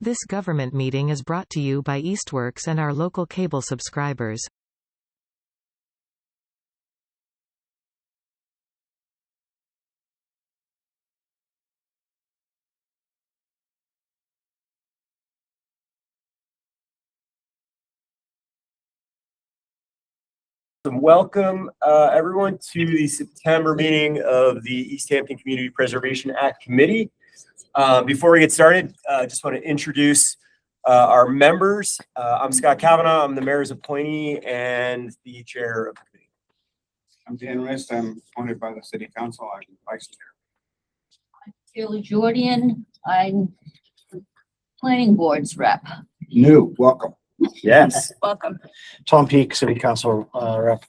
This government meeting is brought to you by Eastworks and our local cable subscribers. Welcome everyone to the September meeting of the Easthampton Community Preservation Act Committee. Before we get started, I just want to introduce our members. I'm Scott Kavanaugh. I'm the mayor's appointee and the chair of the committee. I'm Dan Rist. I'm appointed by the city council. I'm vice chair. I'm Shirley Jordan. I'm planning board's rep. New, welcome. Yes. Welcome. Tom Peak, City Council rep.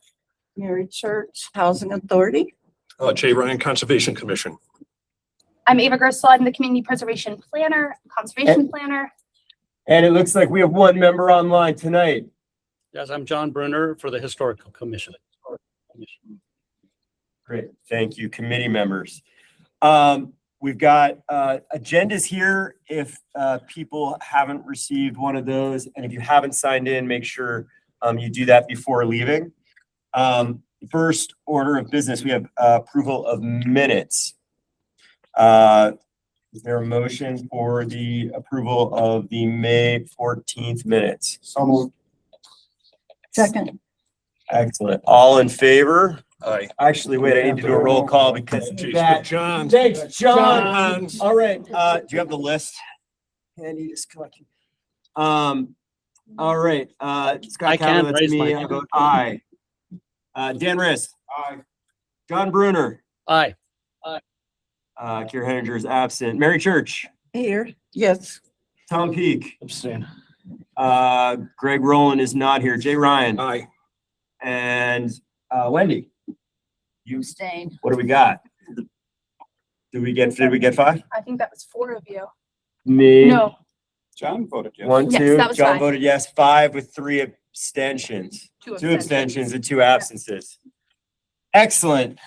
Mary Church, Housing Authority. Jay Ryan, Conservation Commission. I'm Ava Gersel. I'm the Community Preservation Planner, Conservation Planner. And it looks like we have one member online tonight. Yes, I'm John Brunner for the Historical Commission. Great. Thank you, committee members. We've got agendas here if people haven't received one of those. And if you haven't signed in, make sure you do that before leaving. First order of business, we have approval of minutes. Is there a motion for the approval of the May 14th minutes? So moved. Second. Excellent. All in favor? Aye. Actually, wait, I need to do a roll call because of that. John. Thanks, John. John. All right. Do you have the list? Andy is collecting. All right. Scott I can't Kavanaugh, that's raise me. my I hand. vote aye. Dan Rist. Aye. John Brunner. Aye. Kier Henninger is absent. Mary Church. Here, yes. Tom Peak. Abstain. Greg Rowland is not here. Jay Ryan. Aye. And Wendy. You, Abstain. what do we got? Did we get five? I think that was 4 of you. Me. No, John voted yes. One, Yes, two. that was John five. voted yes. 5 with 3 abstentions. 2 2 abstentions and 2 absences. Excellent.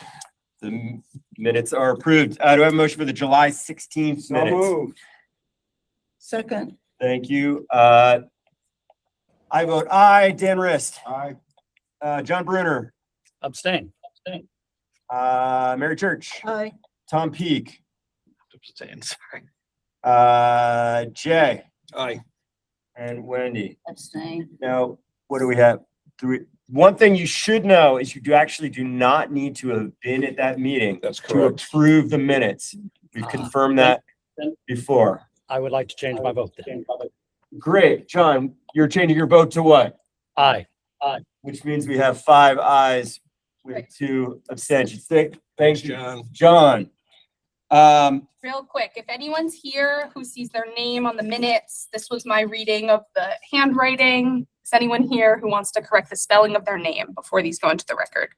The minutes are approved. Do I have a motion for the July 16th So minutes? moved. Second. Thank you. I vote aye. Dan Rist. Aye. John Brunner. Abstain. Mary Church. Aye. Tom Peak. Abstain, sorry. Jay. Aye. And Wendy. Abstain. Now, what do we have? 3. One thing you should know is you actually do not need to have been at that meeting That's to correct. approve the minutes. We've confirmed that before. I would like to change my vote then. Great. John, you're changing your vote to what? Aye. Which means we have 5 ayes with 2 abstentions. Thanks, John. John. real quick, if anyone's here who sees their name on the minutes, this was my reading of the handwriting. Is anyone here who wants to correct the spelling of their name before these go into the record?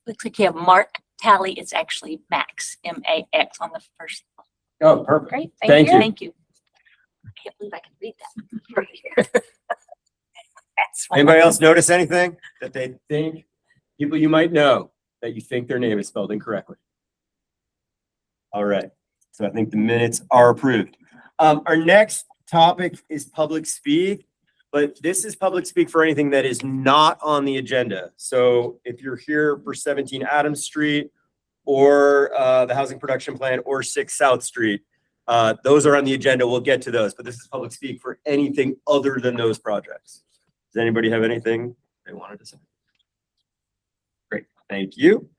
Looks like you have Mark Tally. It's actually Max, M-A-X on the first. Oh, perfect. Great. Thank you. Thank you. I can't believe I can read that right here. That's why- Anybody else notice anything that they think, people you might know, that you think their name is spelled incorrectly? All right. So I think the minutes are approved. Our next topic is public speak, but this is public speak for anything that is not on the agenda. So if you're here for 17 Adams Street or the housing production plan or 6 South Street, those are on the agenda. We'll get to those, but this is public speak for anything other than those projects. Does anybody have anything they wanted to say? Great, thank you.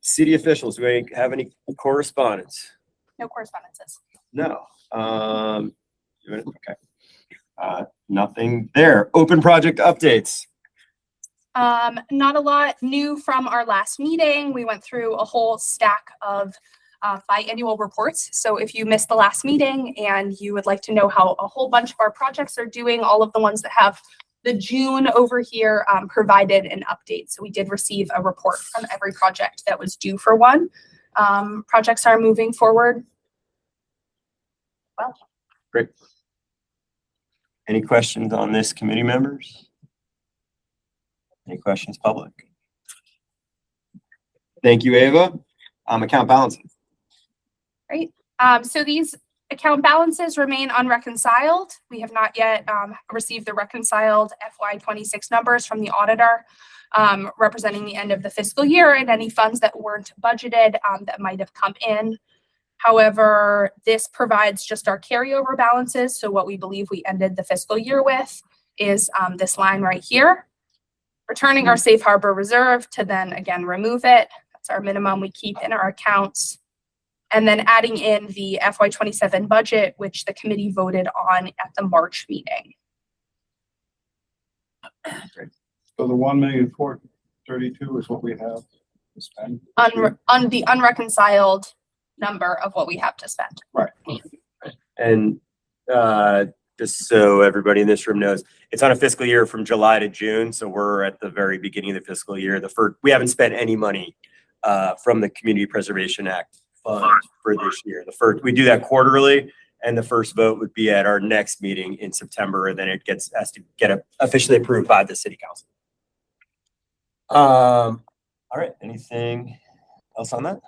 City officials, do we have any correspondence? No correspondences. No. Okay. Nothing there. Open project updates. Not a lot new from our last meeting. We went through a whole stack of biannual reports. So if you missed the last meeting and you would like to know how a whole bunch of our projects are doing, all of the ones that have the June over here provided an update. So we did receive a report from every project that was due for one. Projects are moving forward well. Great. Any questions on this, committee members? Any questions, public? Thank you, Ava. Account balances. So these account balances remain unreconciled. We have not yet received the reconciled FY26 numbers from the auditor, representing the end of the fiscal year and any funds that weren't budgeted that might have come in. However, this provides just our carryover balances. So what we believe we ended the fiscal year with is this line right here, returning our safe harbor reserve to then again remove it. That's our minimum we keep in our accounts. And then adding in the FY27 budget, which the committee voted on at the March meeting. So the 1,432,000 is what we have to spend. On the unreconciled number of what we have to spend. Right. And just so everybody in this room knows, it's on a fiscal year from July to June. So we're at the very beginning of the fiscal year. We haven't spent any money from the Community Preservation Act fund for this year. We do that quarterly, and the first vote would be at our next meeting in September, and then it has to get officially approved by the City Council. All right, anything else on that?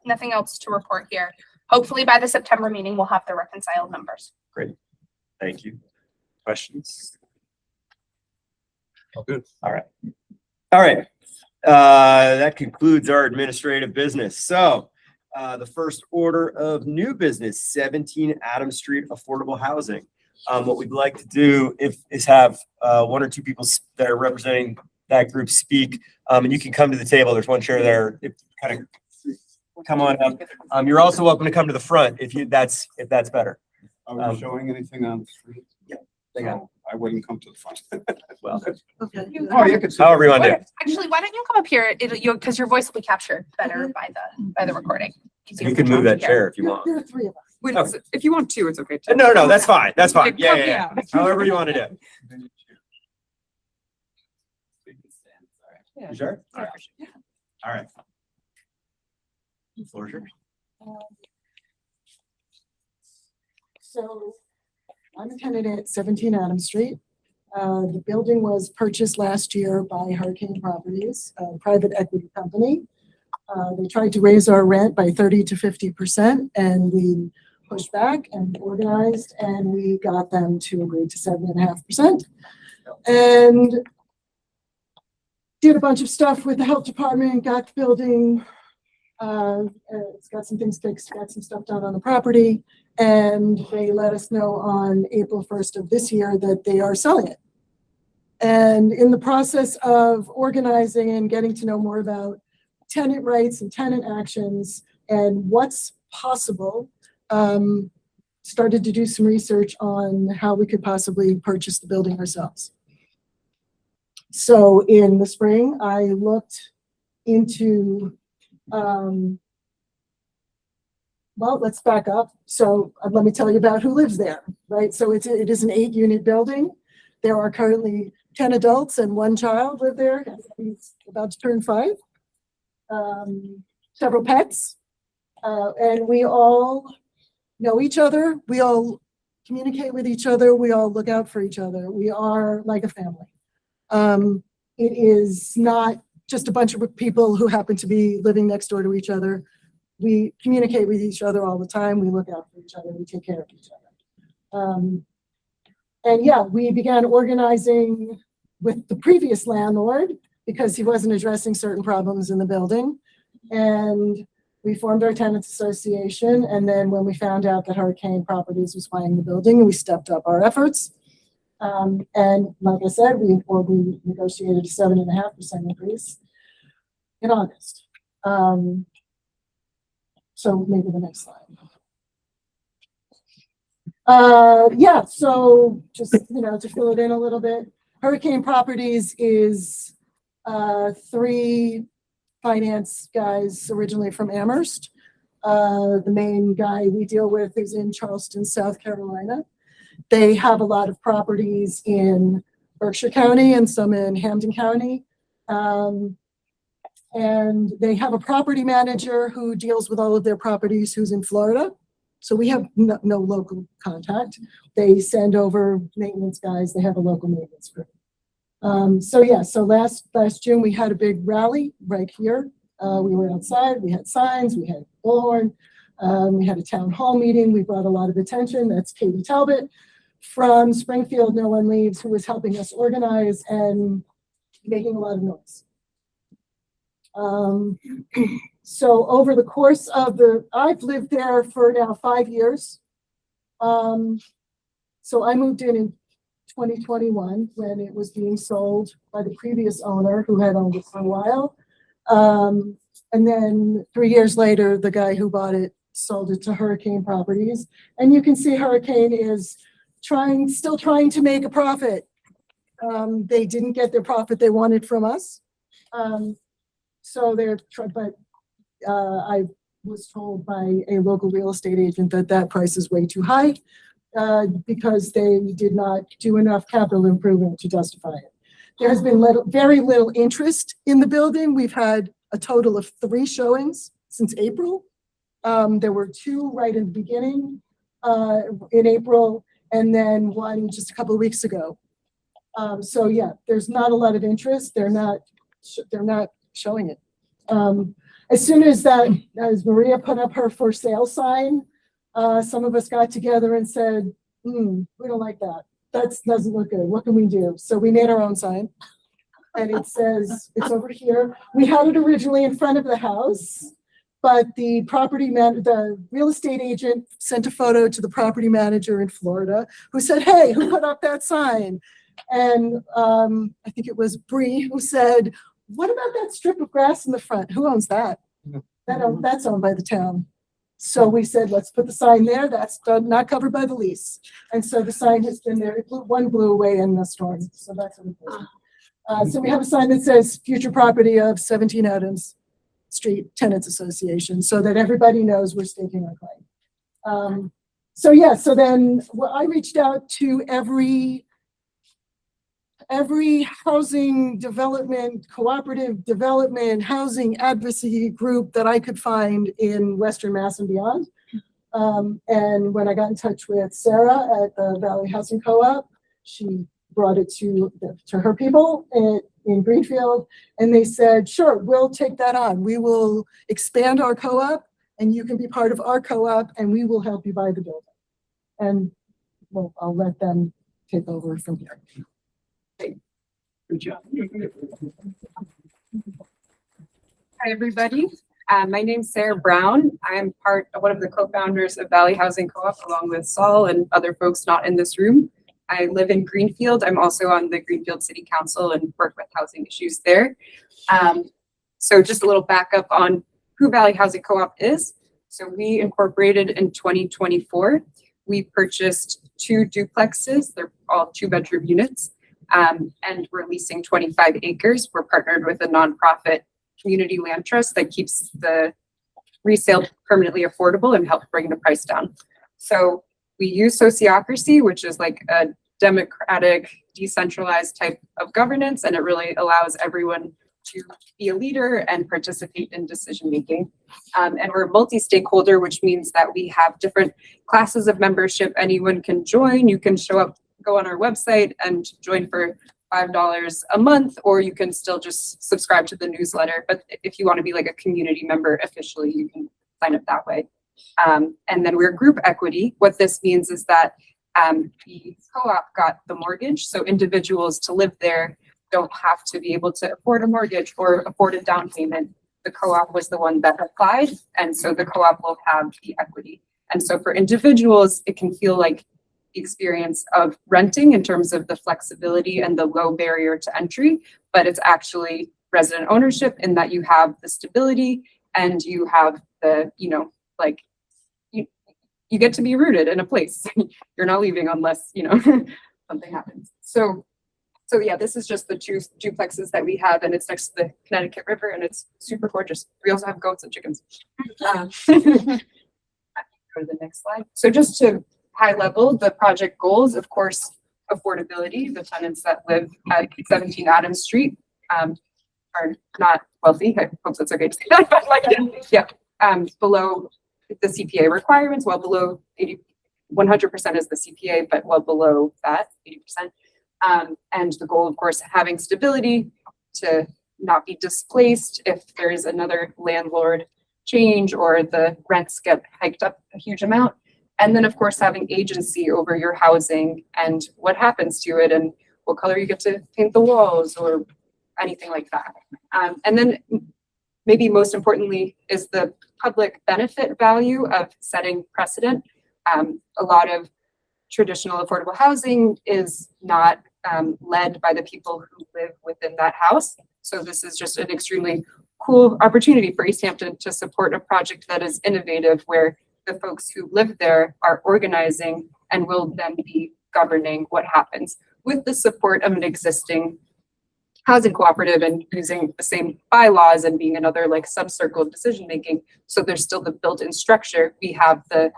Nothing else to report here. Hopefully by the September meeting, we'll have the reconciled numbers. Great, thank you. Questions? All good. All right. That concludes our administrative business. So the first order of new business, 17 Adams Street Affordable Housing. What we'd like to do is have one or two people that are representing that group speak, and you can come to the table. There's one chair there. Kind of come on up. You're also welcome to come to the front if that's better. Are we showing anything on the screen? Yeah. So I wouldn't come to the front. Well, Okay. Oh, you can see. however you want to do it. Actually, why don't you come up here? Because your voice will be captured better by the recording. You can move that chair if you want. There are three of us. Wait, Okay. if you want to, it's okay. too. No, that's fine. That's fine. Yeah, Yeah. However you want to do it. Yeah. You sure? All right. The floor is yours. So I'm a tenant at 17 Adams Street. The building was purchased last year by Hurricane Properties, a private equity company. They tried to raise our rent by 30 to 50%, and we pushed back and organized, and we got them to agree to 7.5%. And did a bunch of stuff with the health department, got the building, it's got some things fixed, got some stuff done on the property, and they let us know on April 1st of this year that they are selling it. And in the process of organizing and getting to know more about tenant rights and tenant actions and what's possible, started to do some research on how we could possibly purchase the building ourselves. So in the spring, I looked into, well, let's back up. So let me tell you about who lives there, right? So it is an 8-unit building. There are currently 10 adults and 1 child live there. He's about to turn 5. Several pets. And we all know each other. We all communicate with each other. We all look out for each other. We are like a family. It is not just a bunch of people who happen to be living next door to each other. We communicate with each other all the time. We look out for each other. We take care of each other. And yeah, we began organizing with the previous landlord because he wasn't addressing certain problems in the building. And we formed our tenants association. And then when we found out that Hurricane Properties was buying the building, we stepped up our efforts. And like I said, we negotiated a 7.5% increase in August. So maybe the next slide. Yeah, so just, to fill it in a little bit, Hurricane Properties is 3 finance guys originally from Amherst. The main guy we deal with is in Charleston, South Carolina. They have a lot of properties in Berkshire County and some in Hampden County. And they have a property manager who deals with all of their properties who's in Florida. So we have no local contact. They send over maintenance guys. They have a local maintenance group. So yeah, so last June, we had a big rally right here. We were outside, we had signs, we had bullhorn, we had a town hall meeting. We brought a lot of attention. That's Katie Talbot from Springfield, No One Leaves, who was helping us organize and making a lot of noise. So over the course of I've lived there for now 5 years. So I moved in 2021 when it was being sold by the previous owner who had owned it for a while. And then 3 years later, the guy who bought it sold it to Hurricane Properties. And you can see Hurricane is still trying to make a profit. They didn't get their profit they wanted from us. So I was told by a local real estate agent that price is way too high because they did not do enough capital improvement to justify it. There has been very little interest in the building. We've had a total of 3 showings since April. There were 2 right in the beginning in April, and then 1 just a couple of weeks ago. So yeah, there's not a lot of interest. They're not showing it. As soon as Maria put up her for sale sign, some of us got together and said, we don't like that. That doesn't look good. What can we do? So we made our own sign. And it says, it's over here. We had it originally in front of the house, but the real estate agent sent a photo to the property manager in Florida who said, hey, who put up that sign? And I think it was Bree who said, what about that strip of grass in the front? Who owns that? That's owned by the town. So we said, let's put the sign there. That's not covered by the lease. And so the sign has been there. One blew away in the storm. So that's what it is. So we have a sign that says future property of 17 Adams Street Tenants Association, so that everybody knows we're staking our claim. So yeah, so then I reached out to every housing development, cooperative development, housing advocacy group that I could find in Western Mass and beyond. And when I got in touch with Sarah at the Valley Housing Co-op, she brought it to her people in Greenfield, and they said, sure, we'll take that on. We will expand our co-op, and you can be part of our co-op, and we will help you buy the building. And well, I'll let them take over from here. Good job. Hi, everybody. My name's Sarah Brown. I'm one of the co-founders of Valley Housing Co-op, along with Saul and other folks not in this room. I live in Greenfield. I'm also on the Greenfield City Council and work with housing issues there. So just a little backup on who Valley Housing Co-op is. So we incorporated in 2024. We purchased 2 duplexes. They're all 2-bedroom units. And we're leasing 25 acres. We're partnered with a nonprofit community land trust that keeps the resale permanently affordable and helps bring the price down. So we use sociocracy, which is like a democratic, decentralized type of governance, and it really allows everyone to be a leader and participate in decision making. And we're multi-stakeholder, which means that we have different classes of membership. Anyone can join. You can show up, go on our website and join for $5 a month, or you can still just subscribe to the newsletter. But if you want to be like a community member officially, you can sign up that way. And then we're group equity. What this means is that the co-op got the mortgage. So individuals to live there don't have to be able to afford a mortgage or afford a down payment. The co-op was the one that applied. And so the co-op will have the equity. And so for individuals, it can feel like the experience of renting in terms of the flexibility and the low barrier to entry, but it's actually resident ownership in that you have the stability and you have the, like you get to be rooted in a place. You're not leaving unless, something happens. So yeah, this is just the 2 duplexes that we have, and it's next to the Connecticut River, and it's super gorgeous. We also have goats and chickens. Go to the next slide. So just to high level, the project goals, of course, affordability. The tenants that live at 17 Adams Street are not wealthy. I hope that's okay to say that, but below the CPA requirements, well below 100% is the CPA, but well below that, 80%. And the goal, of course, having stability to not be displaced if there is another landlord change or the rents get hiked up a huge amount. And then, of course, having agency over your housing and what happens to it and what color you get to paint the walls or anything like that. And then maybe most importantly is the public benefit value of setting precedent. A lot of traditional affordable housing is not led by the people who live within that house. So this is just an extremely cool opportunity for Easthampton to support a project that is innovative, where the folks who live there are organizing and will then be governing what happens with the support of an existing housing cooperative and using the same bylaws and being another like subcircle of decision making. So there's still the built-in structure. We have the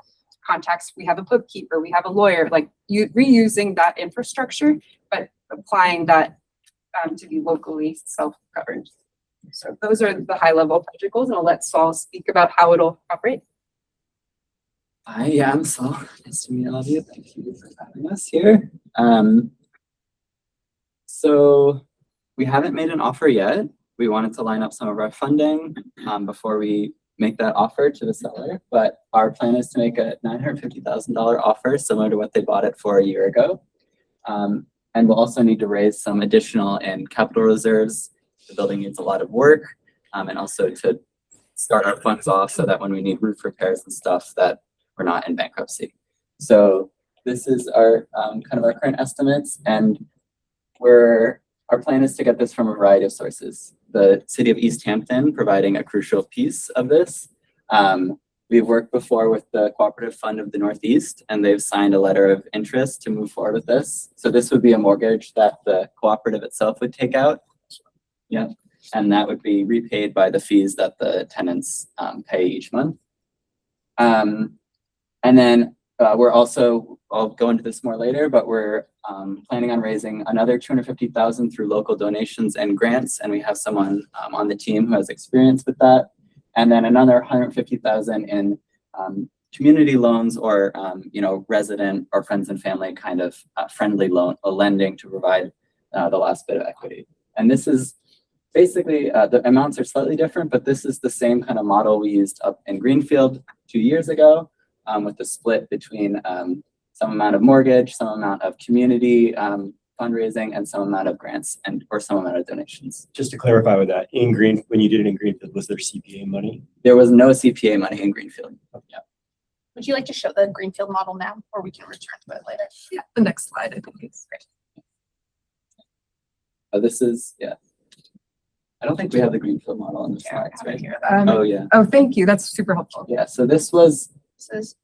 contacts, we have a bookkeeper, we have a lawyer, like reusing that infrastructure, but applying that to be locally self-governed. So those are the high-level project goals, and I'll let Saul speak about how it'll operate. Hi, I'm Saul. Nice to meet all of you. Thank you for having us here. So we haven't made an offer yet. We wanted to line up some of our funding before we make that offer to the seller, but our plan is to make a $950,000 offer similar to what they bought it for a year ago. And we'll also need to raise some additional in capital reserves. The building needs a lot of work, and also to start our funds off so that when we need roof repairs and stuff that we're not in bankruptcy. So this is our kind of our current estimates, and our plan is to get this from a variety of sources. The city of Easthampton providing a crucial piece of this. We've worked before with the Cooperative Fund of the Northeast, and they've signed a letter of interest to move forward with this. So this would be a mortgage that the cooperative itself would take out. Yeah, and that would be repaid by the fees that the tenants pay each month. And then we're also, I'll go into this more later, but we're planning on raising another $250,000 through local donations and grants, and we have someone on the team who has experience with that. And then another $150,000 in community loans or resident or friends and family kind of friendly lending to provide the last bit of equity. And this is basically the amounts are slightly different, but this is the same kind of model we used up in Greenfield 2 years ago, with the split between some amount of mortgage, some amount of community fundraising, and some amount of grants or some amount of donations. Just to clarify with that, when you did it in Greenfield, was there CPA money? There was no CPA money in Greenfield. Yeah. Would you like to show the Greenfield model now, or we can return to it later? Yeah, the next slide, I think is great. This is, yeah. I don't think we have the Greenfield model on the slides, right? Oh, yeah. Oh, thank you. That's super helpful. Yeah, so this was, This is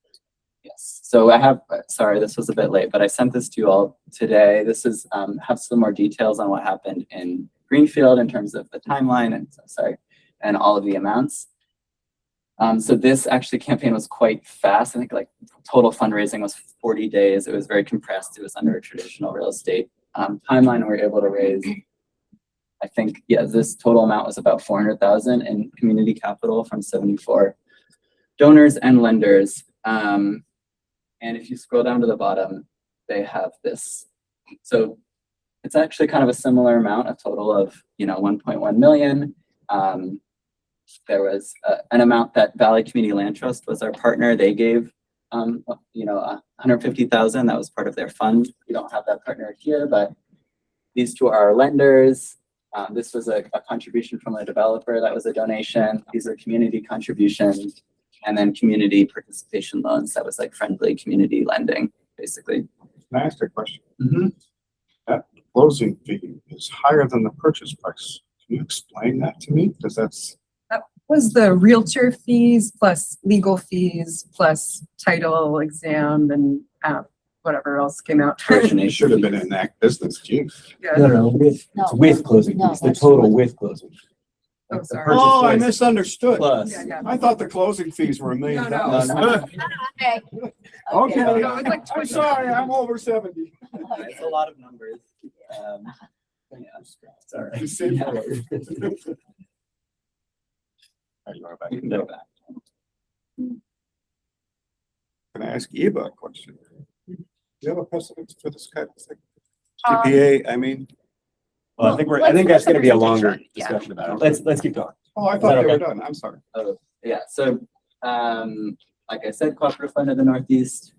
yes. So I have, sorry, this was a bit late, but I sent this to you all today. This is, have some more details on what happened in Greenfield in terms of the timeline and all of the amounts. So this actually campaign was quite fast. I think like total fundraising was 40 days. It was very compressed. It was under a traditional real estate timeline. We were able to raise, I think, yeah, this total amount was about 400,000 in community capital from 74 donors and lenders. And if you scroll down to the bottom, they have this. So it's actually kind of a similar amount, a total of 1.1 million. There was an amount that Valley Community Land Trust was our partner. They gave 150,000. That was part of their fund. We don't have that partner here, but these two are our lenders. This was a contribution from a developer. That was a donation. These are community contributions, and then community participation loans. That was like friendly community lending, basically. Can I ask a question? Mm-hmm. That closing fee is higher than the purchase price. Can you explain that to me? Because that Was the realtor fees plus legal fees plus title exam and whatever else came out. it should have been in that business, gee. Yeah. No, with closing fees, the total with closing. Oh, The sorry. purchase Oh, I price misunderstood. Plus. Yeah, yeah. I thought the closing fees were $1 million. No, no. okay. Okay, No, it's like I'm sorry, I'm over 70. It's a lot of numbers. Yeah, sorry. You said more. You are back. You can go back. Can I ask Eva a question? Do you have a precedent for this kind of thing? CPA, I mean, Well, I think that's gonna be a longer Yeah. discussion about it. Let's keep going. oh, I Is thought that they were okay? done. I'm sorry. Yeah, so, like I said, Cooperative Fund of the Northeast,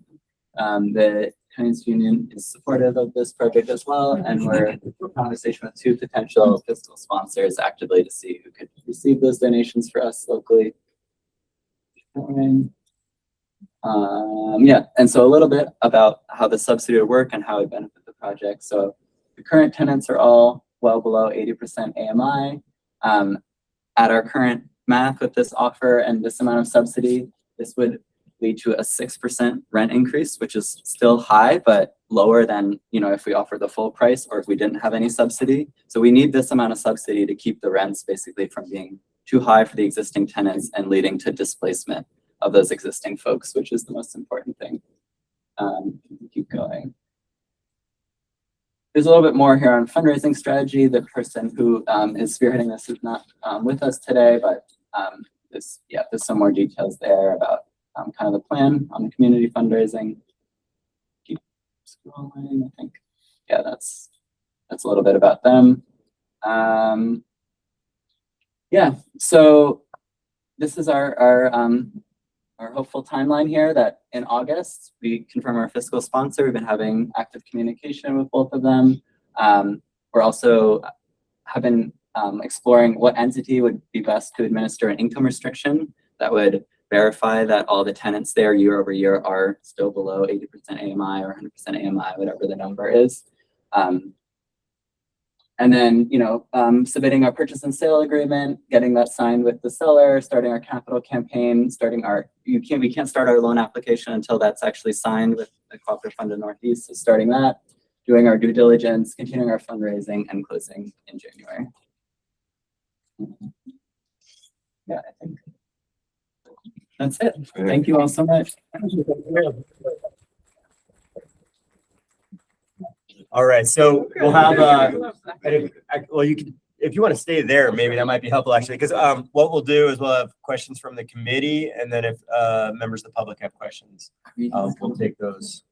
the tenants union is supportive of this project as well, and we're in conversation with two potential fiscal sponsors actively to see who could receive those donations for us locally. Yeah, and so a little bit about how the subsidy would work and how it would benefit the project. So the current tenants are all well below 80% AMI. At our current math with this offer and this amount of subsidy, this would lead to a 6% rent increase, which is still high, but lower than, if we offer the full price or if we didn't have any subsidy. So we need this amount of subsidy to keep the rents basically from being too high for the existing tenants and leading to displacement of those existing folks, which is the most important thing. Keep going. There's a little bit more here on fundraising strategy. The person who is spearheading this is not with us today, but there's some more details there about kind of the plan on the community fundraising. Keep scrolling, I think. Yeah, that's a little bit about them. Yeah, so this is our hopeful timeline here that in August, we confirm our fiscal sponsor. We've been having active communication with both of them. We're also have been exploring what entity would be best to administer an income restriction that would verify that all the tenants there year over year are still below 80% AMI or 100% AMI, whatever the number is. And then, submitting our purchase and sale agreement, getting that signed with the seller, starting our capital campaign, we can't start our loan application until that's actually signed with the Cooperative Fund of Northeast. So starting that, doing our due diligence, continuing our fundraising, and closing in January. Yeah, I think that's it. Thank you all so much. All right, so we'll have, well, you can, if you want to stay there, maybe that might be helpful actually, because what we'll do is we'll have questions from the committee, and then if members of the public have questions, we'll take those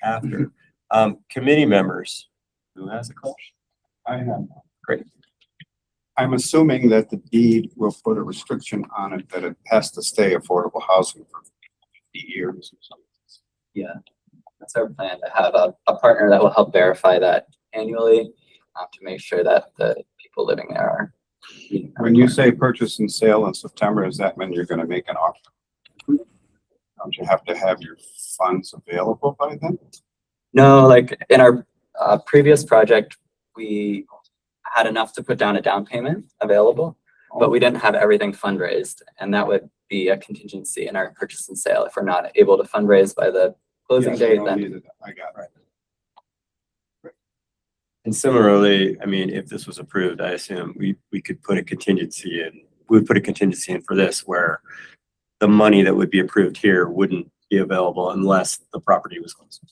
after. Committee members, who has a question? I have. Great. I'm assuming that the deed will put a restriction on it that it has to stay affordable housing for 50 years or something. Yeah, that's our plan, to have a partner that will help verify that annually to make sure that the people living there are. When you say purchase and sale in September, does that mean you're going to make an offer? Don't you have to have your funds available by then? No, like in our previous project, we had enough to put down a down payment available, but we didn't have everything fundraised, and that would be a contingency in our purchase and sale. If we're not able to fundraise by the closing Yes, date, no, then neither. I got it. And similarly, I mean, if this was approved, I assume we could put a contingency in, we would put a contingency in for this where the money that would be approved here wouldn't be available unless the property was closed.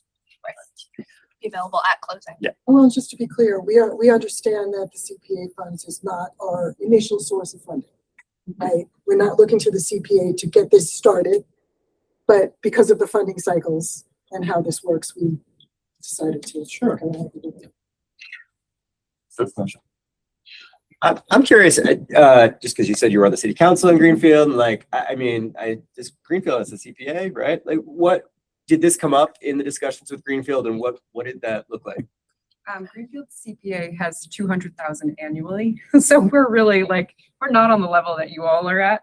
Be available at closing. Yeah. Well, just to be clear, we understand that the CPA funds is not our initial source of funding, right? We're not looking to the CPA to get this started, but because of the funding cycles and how this works, we decided to. Sure. I'm curious, just because you said you were on the city council in Greenfield, like, this Greenfield is a CPA, right? Like, what did this come up in the discussions with Greenfield, and what did that look like? Greenfield CPA has 200,000 annually. So we're really we're not on the level that you all are at.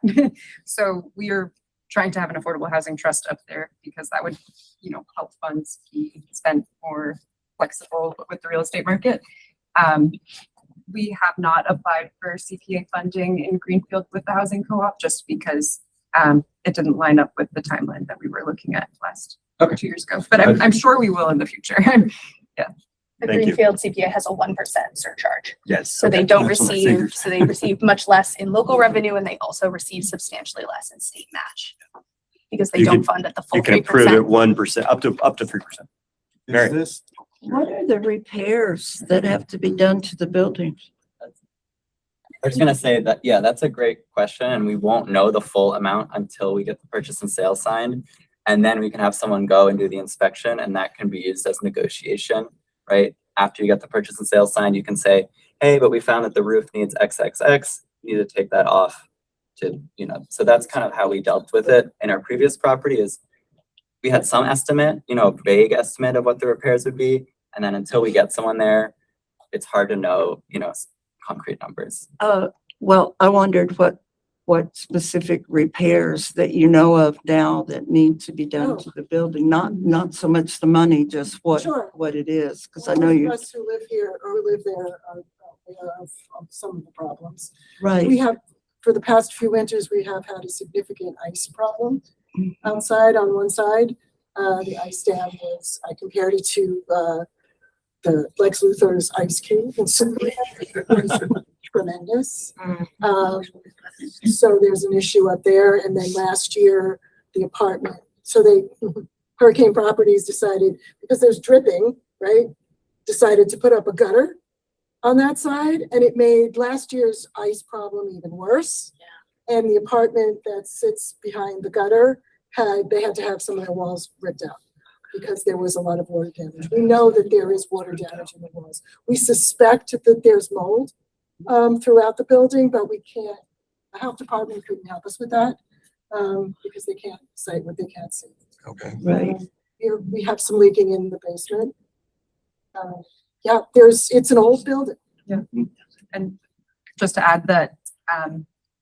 So we are trying to have an affordable housing trust up there because that would, help funds be spent more flexible with the real estate market. We have not applied for CPA funding in Greenfield with the housing co-op just because it didn't line up with the timeline that we were looking at last 2 years ago. But I'm sure we will in the future. Yeah. The Thank you. Greenfield CPA has a 1% surcharge. Yes. So they don't receive, so they receive much less in local revenue, and they also receive substantially less in state match because they don't fund at the full You can 3%. approve it 1%, up to 3%. Mary. Is this, What are the repairs that have to be done to the buildings? I was gonna say that, yeah, that's a great question, and we won't know the full amount until we get the purchase and sale signed. And then we can have someone go and do the inspection, and that can be used as negotiation, right? after you get the purchase and sale signed, you can say, hey, but we found that the roof needs XXX, you need to take that off to, you know, so that's kind of how we dealt with it in our previous property is we had some estimate, you know, a vague estimate of what the repairs would be. And then until we get someone there, it's hard to know, you know, concrete numbers. Well, I wondered what specific repairs that you know of now that need to be done to the building, not so much the money, just Sure. what it is, because I All know of you, us who live here or live there are aware of some of the problems. right. We have, for the past few winters, we have had a significant ice problem outside on one side. The ice dam was, I compared it to the Lex Luthor's ice cave in Superman. It was tremendous. So there's an issue up there. And then last year, the apartment, so Hurricane Properties decided, because there's dripping, right? Decided to put up a gutter on that side, and it made last year's ice problem even worse. Yeah. And the apartment that sits behind the gutter they had to have some of their walls ripped out because there was a lot of water damage. We know that there is water damage in the walls. We suspect that there's mold throughout the building, but we can't. The health department couldn't help us with that because they can't cite what they can't see. Okay. Right. Here we have some leaking in the basement. Yeah, it's an old building. Yeah. And just to add that,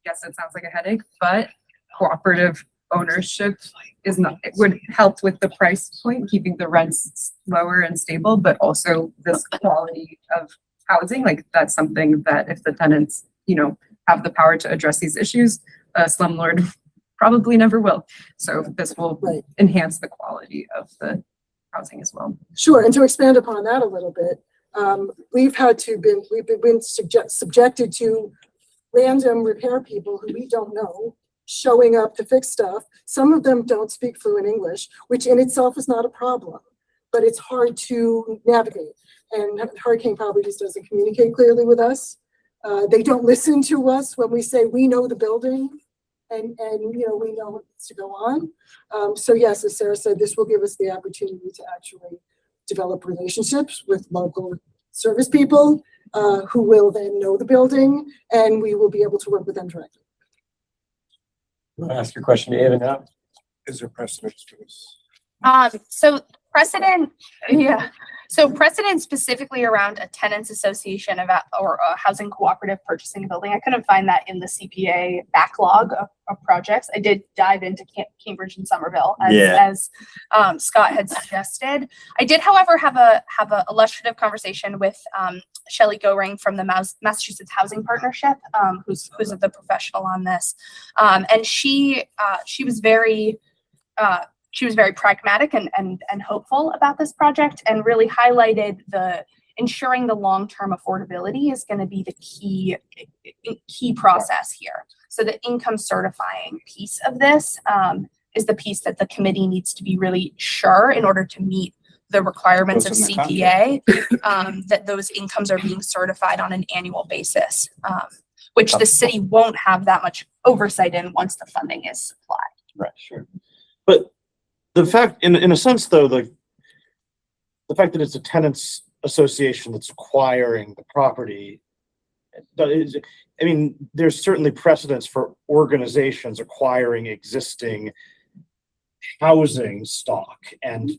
yes, it sounds like a headache, but cooperative ownership is not, it would help with the price point, keeping the rents lower and stable, but also this quality of housing. Like that's something that if the tenants, you know, have the power to address these issues, a slumlord probably never will. So this will enhance the quality of the housing as well. Sure, and to expand upon that a little bit, we've been subjected to random repair people who we don't know showing up to fix stuff. Some of them don't speak fluent English, which in itself is not a problem, but it's hard to navigate. And Hurricane Properties doesn't communicate clearly with us. They don't listen to us when we say we know the building and you know we know what needs to go on. So yes, as Sarah said, this will give us the opportunity to actually develop relationships with local service people who will then know the building, and we will be able to work with them directly. You want to ask your question to Ava now? Is there precedent to this? So precedent specifically around a tenants association or a housing cooperative purchasing a building. I couldn't find that in the CPA backlog of projects. I did dive into Cambridge and Somerville as Scott had suggested. I did, however, have a illustrative conversation with Shelley Goring from the Massachusetts Housing Partnership, who's the professional on this, and she was very pragmatic and hopeful about this project, and really highlighted ensuring the long-term affordability is going to be the key process here. So the income certifying piece of this is the piece that the committee needs to be really sure in order to meet the requirements of CPA, that those incomes are being certified on an annual basis, which the city won't have that much oversight in once the funding is supplied. Right, sure. But the fact, in a sense, though, the fact that it's a tenants association that's acquiring the property, I mean, there's certainly precedence for organizations acquiring existing housing stock and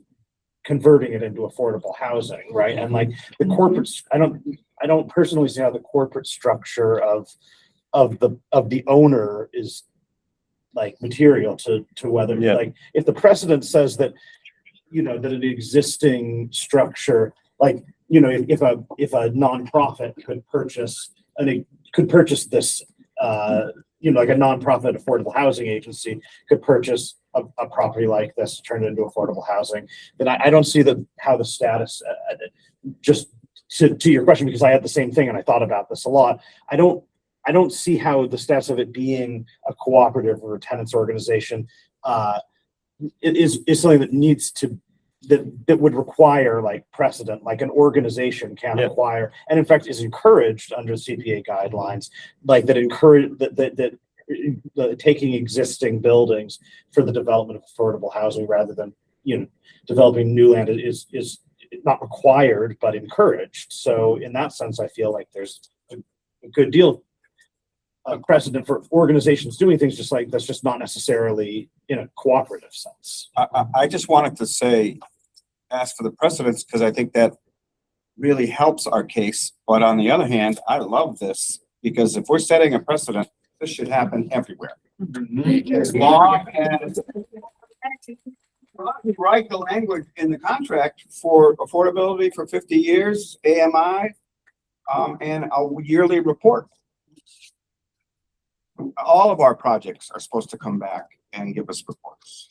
converting it into affordable housing, right? And like the corporate, I don't personally see how the corporate structure of the owner is like material to whether like if the precedent says that that an existing structure, like if a nonprofit could purchase this like a nonprofit affordable housing agency could purchase a property like this, turn it into affordable housing, then I don't see how the status just to your question, because I had the same thing and I thought about this a lot. I don't see how the status of it being a cooperative or a tenants organization is something that needs to that would require like precedent, like an organization can acquire, and in fact is encouraged under CPA guidelines, like that encourage that taking existing buildings for the development of affordable housing rather than developing new land is not required, but encouraged. So in that sense, I feel like there's a good deal of precedent for organizations doing things just like that's just not necessarily in a cooperative sense. I just wanted to say, ask for the precedents, because I think that really helps our case. But on the other hand, I love this, because if we're setting a precedent, this should happen everywhere. As long as you write the language in the contract for affordability for 50 years, AMI, and a yearly report. All of our projects are supposed to come back and give us reports.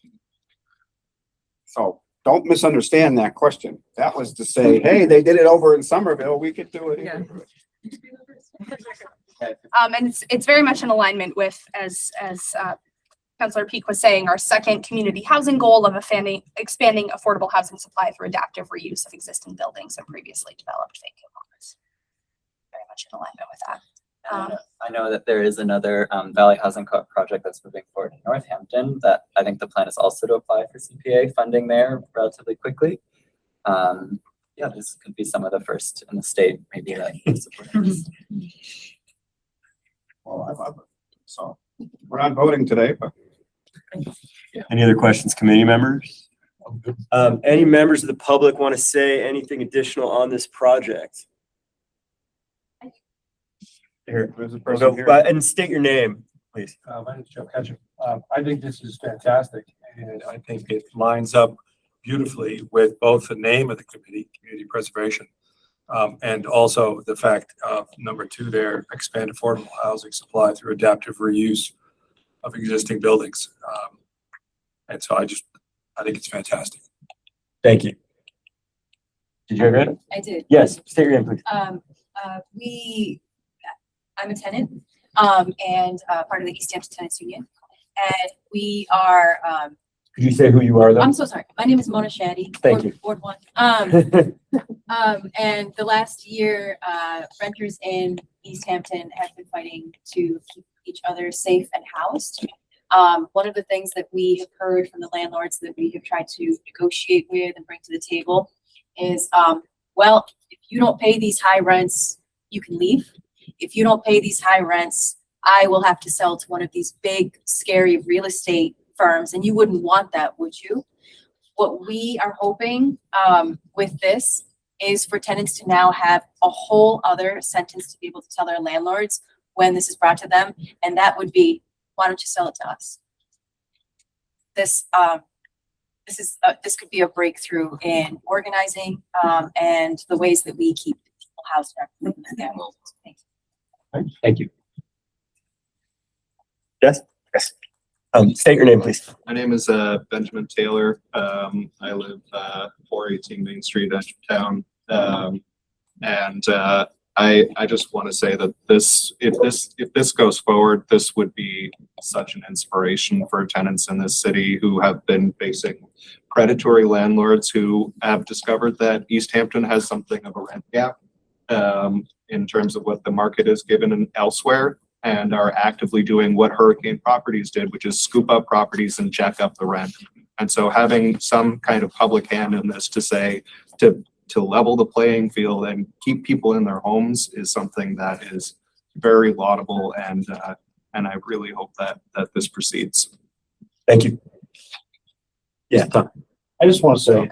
So don't misunderstand that question. That was to say, hey, they did it over in Somerville, we could do it here. And it's very much in alignment with, as Councillor Peak was saying, our second community housing goal of expanding affordable housing supply through adaptive reuse of existing buildings and previously developed vacant lots. Very much in alignment with that. I know that there is another Valley Housing Co-op project that's moving forward in Northampton that I think the plan is also to apply for CPA funding there relatively quickly. Yeah, this could be some of the first in the state, maybe that support this. Well, I love it. So we're not voting today, but. Any other questions, committee members? Any members of the public want to say anything additional on this project? Here, There's a we'll person go, here. and state your name, please. My name is Joe Ketchum. I think this is fantastic, and I think it lines up beautifully with both the name of the committee, community preservation, and also the fact of number 2 there, expand affordable housing supply through adaptive reuse of existing buildings. And so I think it's fantastic. Thank you. Did you agree? I did. Yes, state your name, please. I'm a tenant, and part of the Easthampton Tenants Union, and we are. Could you say who you are, though? I'm so sorry. My name is Mona Shaddy. Thank you. Ward 1. And the last year, renters in Easthampton have been fighting to keep each other safe and housed. One of the things that we have heard from the landlords that we have tried to negotiate with and bring to the table is, well, if you don't pay these high rents, you can leave. If you don't pay these high rents, I will have to sell to one of these big, scary real estate firms, and you wouldn't want that, would you? What we are hoping with this is for tenants to now have a whole other sentence to be able to tell their landlords when this is brought to them, and that would be, why don't you sell it to us? This could be a breakthrough in organizing and the ways that we keep people housed. Thank you. Yes. Yes. State your name, please. My name is Benjamin Taylor. I live 418 Main Street, Edgertown. And I just want to say that if this goes forward, this would be such an inspiration for tenants in this city who have been facing predatory landlords who have discovered that Easthampton has something of a rent gap in terms of what the market is given elsewhere, and are actively doing what Hurricane Properties did, which is scoop up properties and jack up the rent. And so having some kind of public hand in this to say, to level the playing field and keep people in their homes is something that is very laudable, and I really hope that this proceeds. Thank you. Yeah, Tom. I just want to say,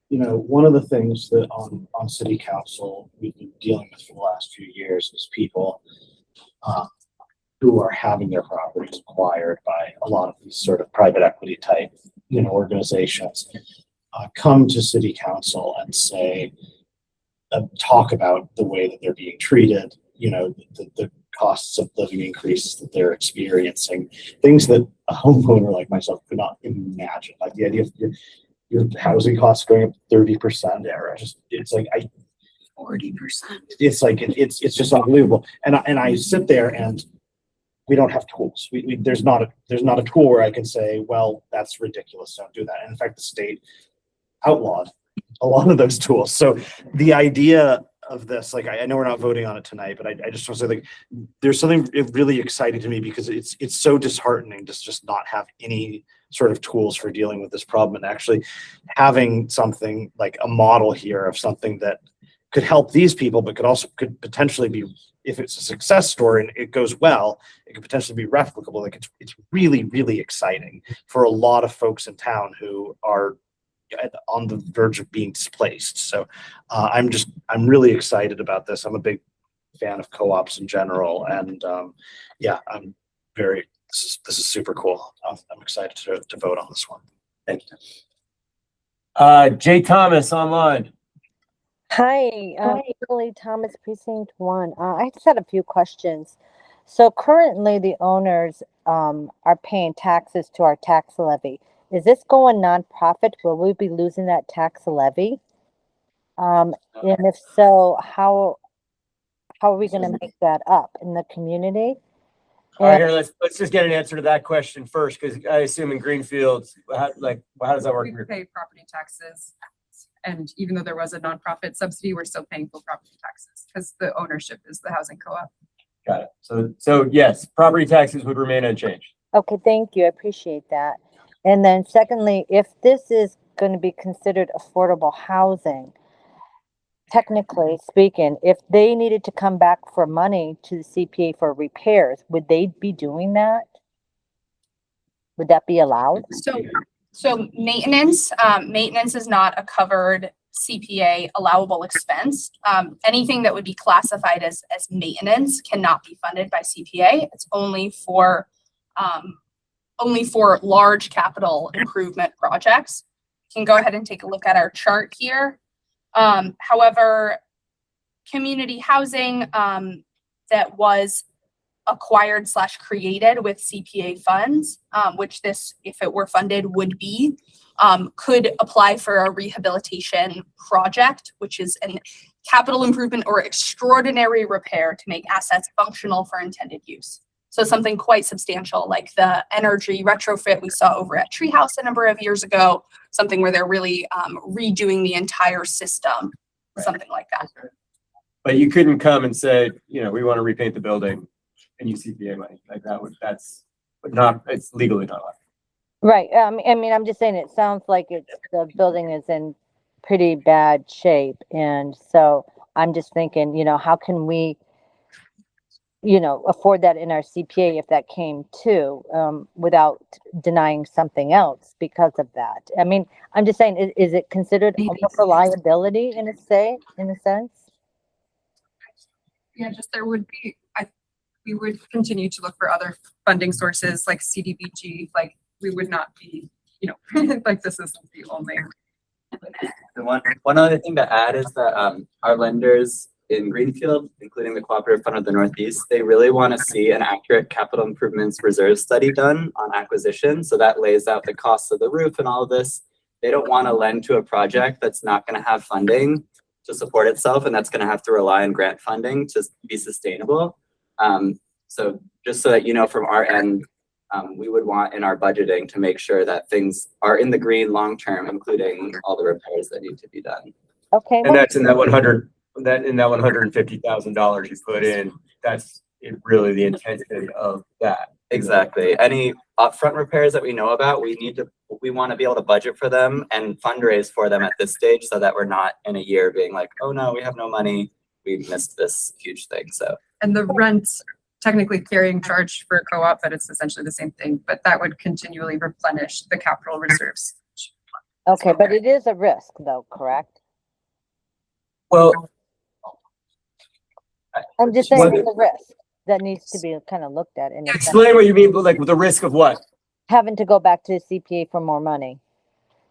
you know, one of the things that on city council we've been dealing with for the last few years is people who are having their properties acquired by a lot of these sort of private equity type, you know, organizations, come to city council and say, talk about the way that they're being treated, you know, the costs of living increases that they're experiencing, things that a homeowner like myself could not imagine. Like the idea of your housing costs going up 30%. It's like 40%. It's like it's just unbelievable. And I sit there and we don't have tools. There's not a tool where I can say, well, that's ridiculous, don't do that. And in fact, the state outlawed a lot of those tools. So the idea of this, like, I know we're not voting on it tonight, but I just want to say, like, there's something really exciting to me because it's so disheartening to just not have any sort of tools for dealing with this problem, and actually having something like a model here of something that could help these people, but could potentially be, if it's a success story and it goes well, it could potentially be replicable. Like, it's really, really exciting for a lot of folks in town who are on the verge of being displaced. So I'm really excited about this. I'm a big fan of co-ops in general, and yeah, this is super cool. I'm excited to vote on this one. Thank you. Jay Thomas online. Hi, Julie Thomas, Precinct 1. I just had a few questions. So currently the owners are paying taxes to our tax levy. Is this going nonprofit? Will we be losing that tax levy? And if so, how are we going to make that up in the community? All right, here, let's just get an answer to that question first, because I assume in Greenfield, how does that work? We pay property taxes. And even though there was a nonprofit subsidy, we're still paying full property taxes because the ownership is the housing co-op. Got it. So yes, property taxes would remain unchanged. Okay, thank you. I appreciate that. And then secondly, if this is going to be considered affordable housing, technically speaking, if they needed to come back for money to the CPA for repairs, would they be doing that? Would that be allowed? So maintenance is not a covered CPA allowable expense. Anything that would be classified as maintenance cannot be funded by CPA. It's only for large capital improvement projects. You can go ahead and take a look at our chart here. However, community housing that was acquired / created with CPA funds, which this, if it were funded, would be, could apply for a rehabilitation project, which is an capital improvement or extraordinary repair to make assets functional for intended use. So something quite substantial, like the energy retrofit we saw over at Treehouse a number of years ago, something where they're really redoing the entire system, something like that. But you couldn't come and say, we want to repaint the building and use CPA money like that. It's legally not allowed. Right. I mean, I'm just saying, it sounds like the building is in pretty bad shape. And so I'm just thinking, how can we, afford that in our CPA if that came to, without denying something else because of that? I mean, I'm just saying, is it considered almost a liability in a sense? Yeah, just there would be, we would continue to look for other funding sources like CDBG, like we would not be, like this isn't the only. The one other thing to add is that our lenders in Greenfield, including the Cooperative Fund of the Northeast, they really want to see an accurate capital improvements reserve study done on acquisition. So that lays out the costs of the roof and all of this. They don't want to lend to a project that's not going to have funding to support itself, and that's going to have to rely on grant funding to be sustainable. So just so that from our end, we would want in our budgeting to make sure that things are in the green long term, including all the repairs that need to be done. Okay. And that's in that $150,000 you put in. That's really the intention of that. Exactly. Any upfront repairs that we know about, we want to be able to budget for them and fundraise for them at this stage, so that we're not in a year being like, oh no, we have no money, we missed this huge thing. So, and the rent, technically carrying charge for a co-op, but it's essentially the same thing, but that would continually replenish the capital reserves. Okay, but it is a risk though, correct? Well, I'm just saying it's a risk that needs to be kind of looked at. Explain what you mean, like the risk of what? Having to go back to the CPA for more money.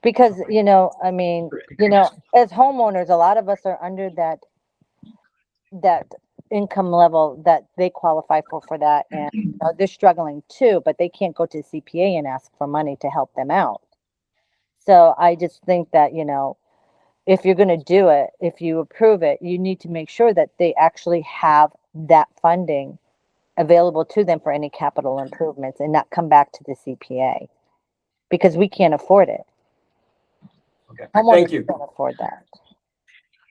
Because, I mean, as homeowners, a lot of us are under that income level that they qualify for that. And they're struggling too, but they can't go to the CPA and ask for money to help them out. So I just think that, if you're going to do it, if you approve it, you need to make sure that they actually have that funding available to them for any capital improvements and not come back to the CPA, because we can't afford it. Okay. Homeowners Thank you. can't afford that.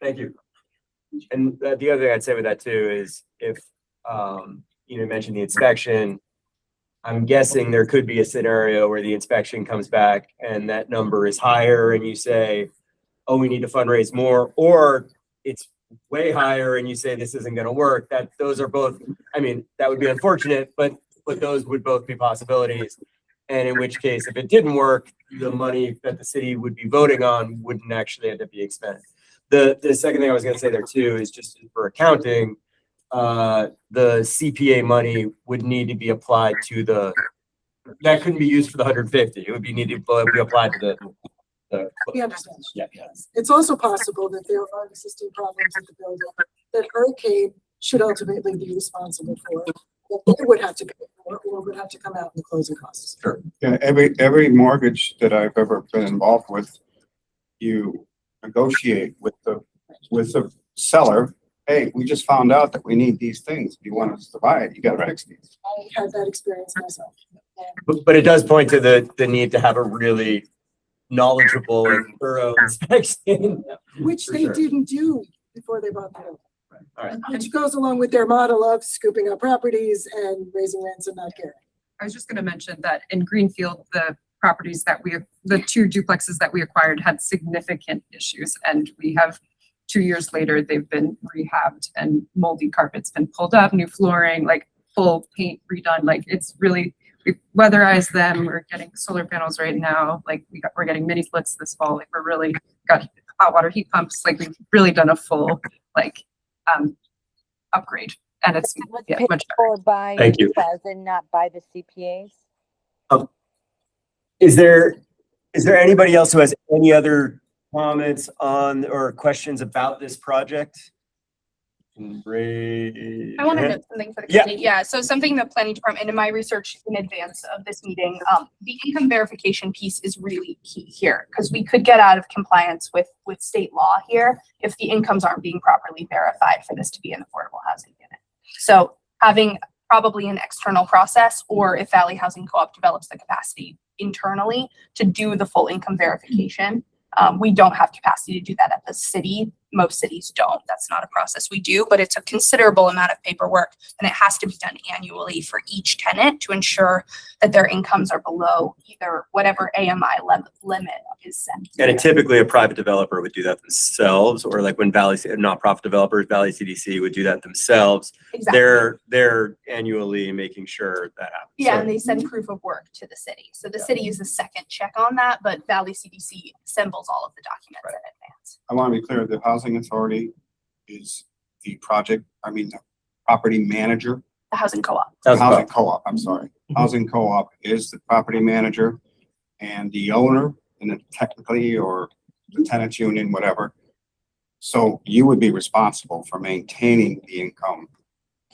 Thank you. And the other thing I'd say with that too is if, you mentioned the inspection, I'm guessing there could be a scenario where the inspection comes back and that number is higher and you say, oh, we need to fundraise more, or it's way higher and you say this isn't gonna work. Those are both, I mean, that would be unfortunate, but those would both be possibilities. And in which case, if it didn't work, the money that the city would be voting on wouldn't actually end up being spent. The second thing I was gonna say there too is just for accounting, the CPA money would need to be applied to that couldn't be used for the 150. It would be needed to be applied to the. We understand. Yeah. It's also possible that there are existing problems with the building that Hurricane should ultimately be responsible for, that they would have to pay for, or would have to come out in the closing costs. Sure. Yeah, every mortgage that I've ever been involved with, you negotiate with the seller. Hey, we just found out that we need these things. If you want us to buy it, you gotta fix these. I had that experience myself. But it does point to the need to have a really knowledgeable and thorough inspection. Which For they sure. didn't do before they bought the building. All right. Which goes along with their model of scooping up properties and raising rents and not caring. I was just gonna mention that in Greenfield, the properties that the 2 duplexes that we acquired had significant issues, and we have 2 years later, they've been rehabbed and moldy carpet's been pulled up, new flooring, like full paint redone. Like it's really, we weatherized them. We're getting solar panels right now. Like we're getting mini splits this fall. Like we're really got hot water heat pumps. Like we've really done a full upgrade, and it's Paid much better. for by Thank you. and not by the CPAs. Is there anybody else who has any other comments on or questions about this project? I want to note something for the Yeah. committee. Yeah, so something the planning department, in my research in advance of this meeting, the income verification piece is really key here, because we could get out of compliance with state law here if the incomes aren't being properly verified for this to be an affordable housing unit. So having probably an external process, or if Valley Housing Co-op develops the capacity internally to do the full income verification. We don't have capacity to do that at the city. Most cities don't. That's not a process we do, but it's a considerable amount of paperwork, and it has to be done annually for each tenant to ensure that their incomes are below either whatever AMI limit is set. And typically a private developer would do that themselves, or like when not-profit developers, Valley CDC would do that themselves. Exactly. They're annually making sure that happens. Yeah, So- and they send proof of work to the city. So the city is the second check on that, but Valley CDC assembles all of the documents in advance. I want to be clear, the housing authority is the property manager. The housing co-op. Housing co-op, I'm sorry. Housing co-op is the property manager and the owner, and then technically, or the tenants union, whatever. So you would be responsible for maintaining the income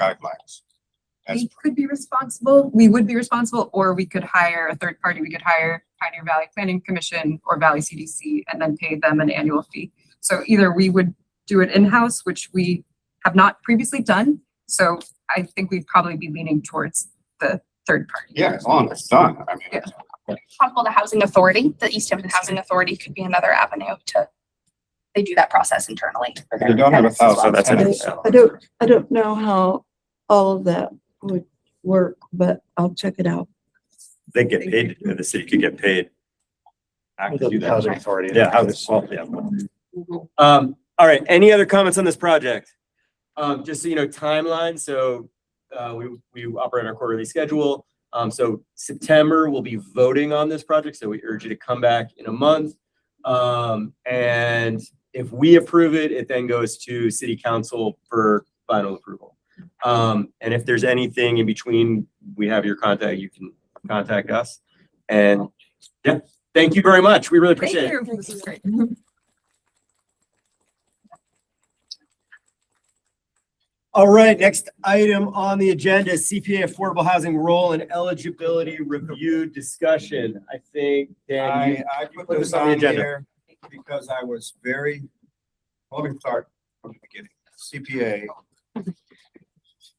guidelines. We could be responsible, we would be responsible, or we could hire a third party. We could hire Pioneer Valley Planning Commission or Valley CDC and then pay them an annual fee. So either we would do it in-house, which we have not previously done. So I think we'd probably be leaning towards the third party. Yeah, as long as it's done. I mean, Yeah. Possible the housing authority, the Easthampton Housing Authority could be another avenue they do that process internally. for their you don't have a tenants as well. thousand that's tenants. I don't know how all of that would work, but I'll check it out. They get paid, the city could get paid. I could do The that. housing authority. Yeah, all right, any other comments on this project? Just so you know, timeline, so we operate on our quarterly schedule. So September, we'll be voting on this project, so we urge you to come back in a month. And if we approve it, it then goes to city council for final approval. And if there's anything in between, we have your contact, you can contact us. And yeah, thank you very much. We really appreciate it. Thank you. This is great. All right, next item on the agenda is CPA affordable housing role and eligibility review discussion. I think, Dan, you I put put this this on the on agenda. here because I was let me start from the beginning. CPA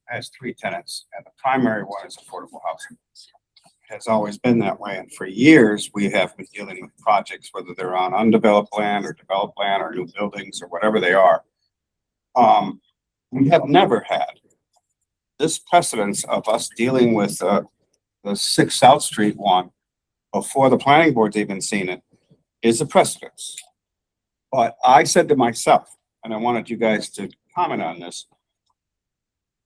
has 3 tenants, and the primary one is affordable housing. It has always been that way, and for years, we have been dealing with projects, whether they're on undeveloped land or developed land or new buildings or whatever they are. We have never had this precedence of us dealing with, the 6 South Street one before the planning board's even seen it is a precedence. But I said to myself, and I wanted you guys to comment on this,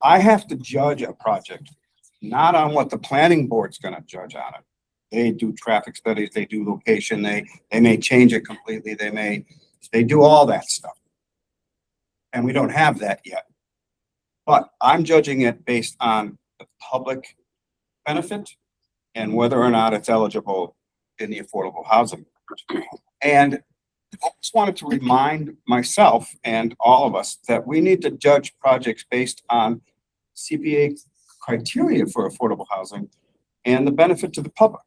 I have to judge a project, not on what the planning board's gonna judge on it. They do traffic studies, they do location, they may change it completely, they do all that stuff. And we don't have that yet. But I'm judging it based on the public benefit and whether or not it's eligible in the affordable housing. And I just wanted to remind myself and all of us that we need to judge projects based on CPA criteria for affordable housing and the benefit to the public.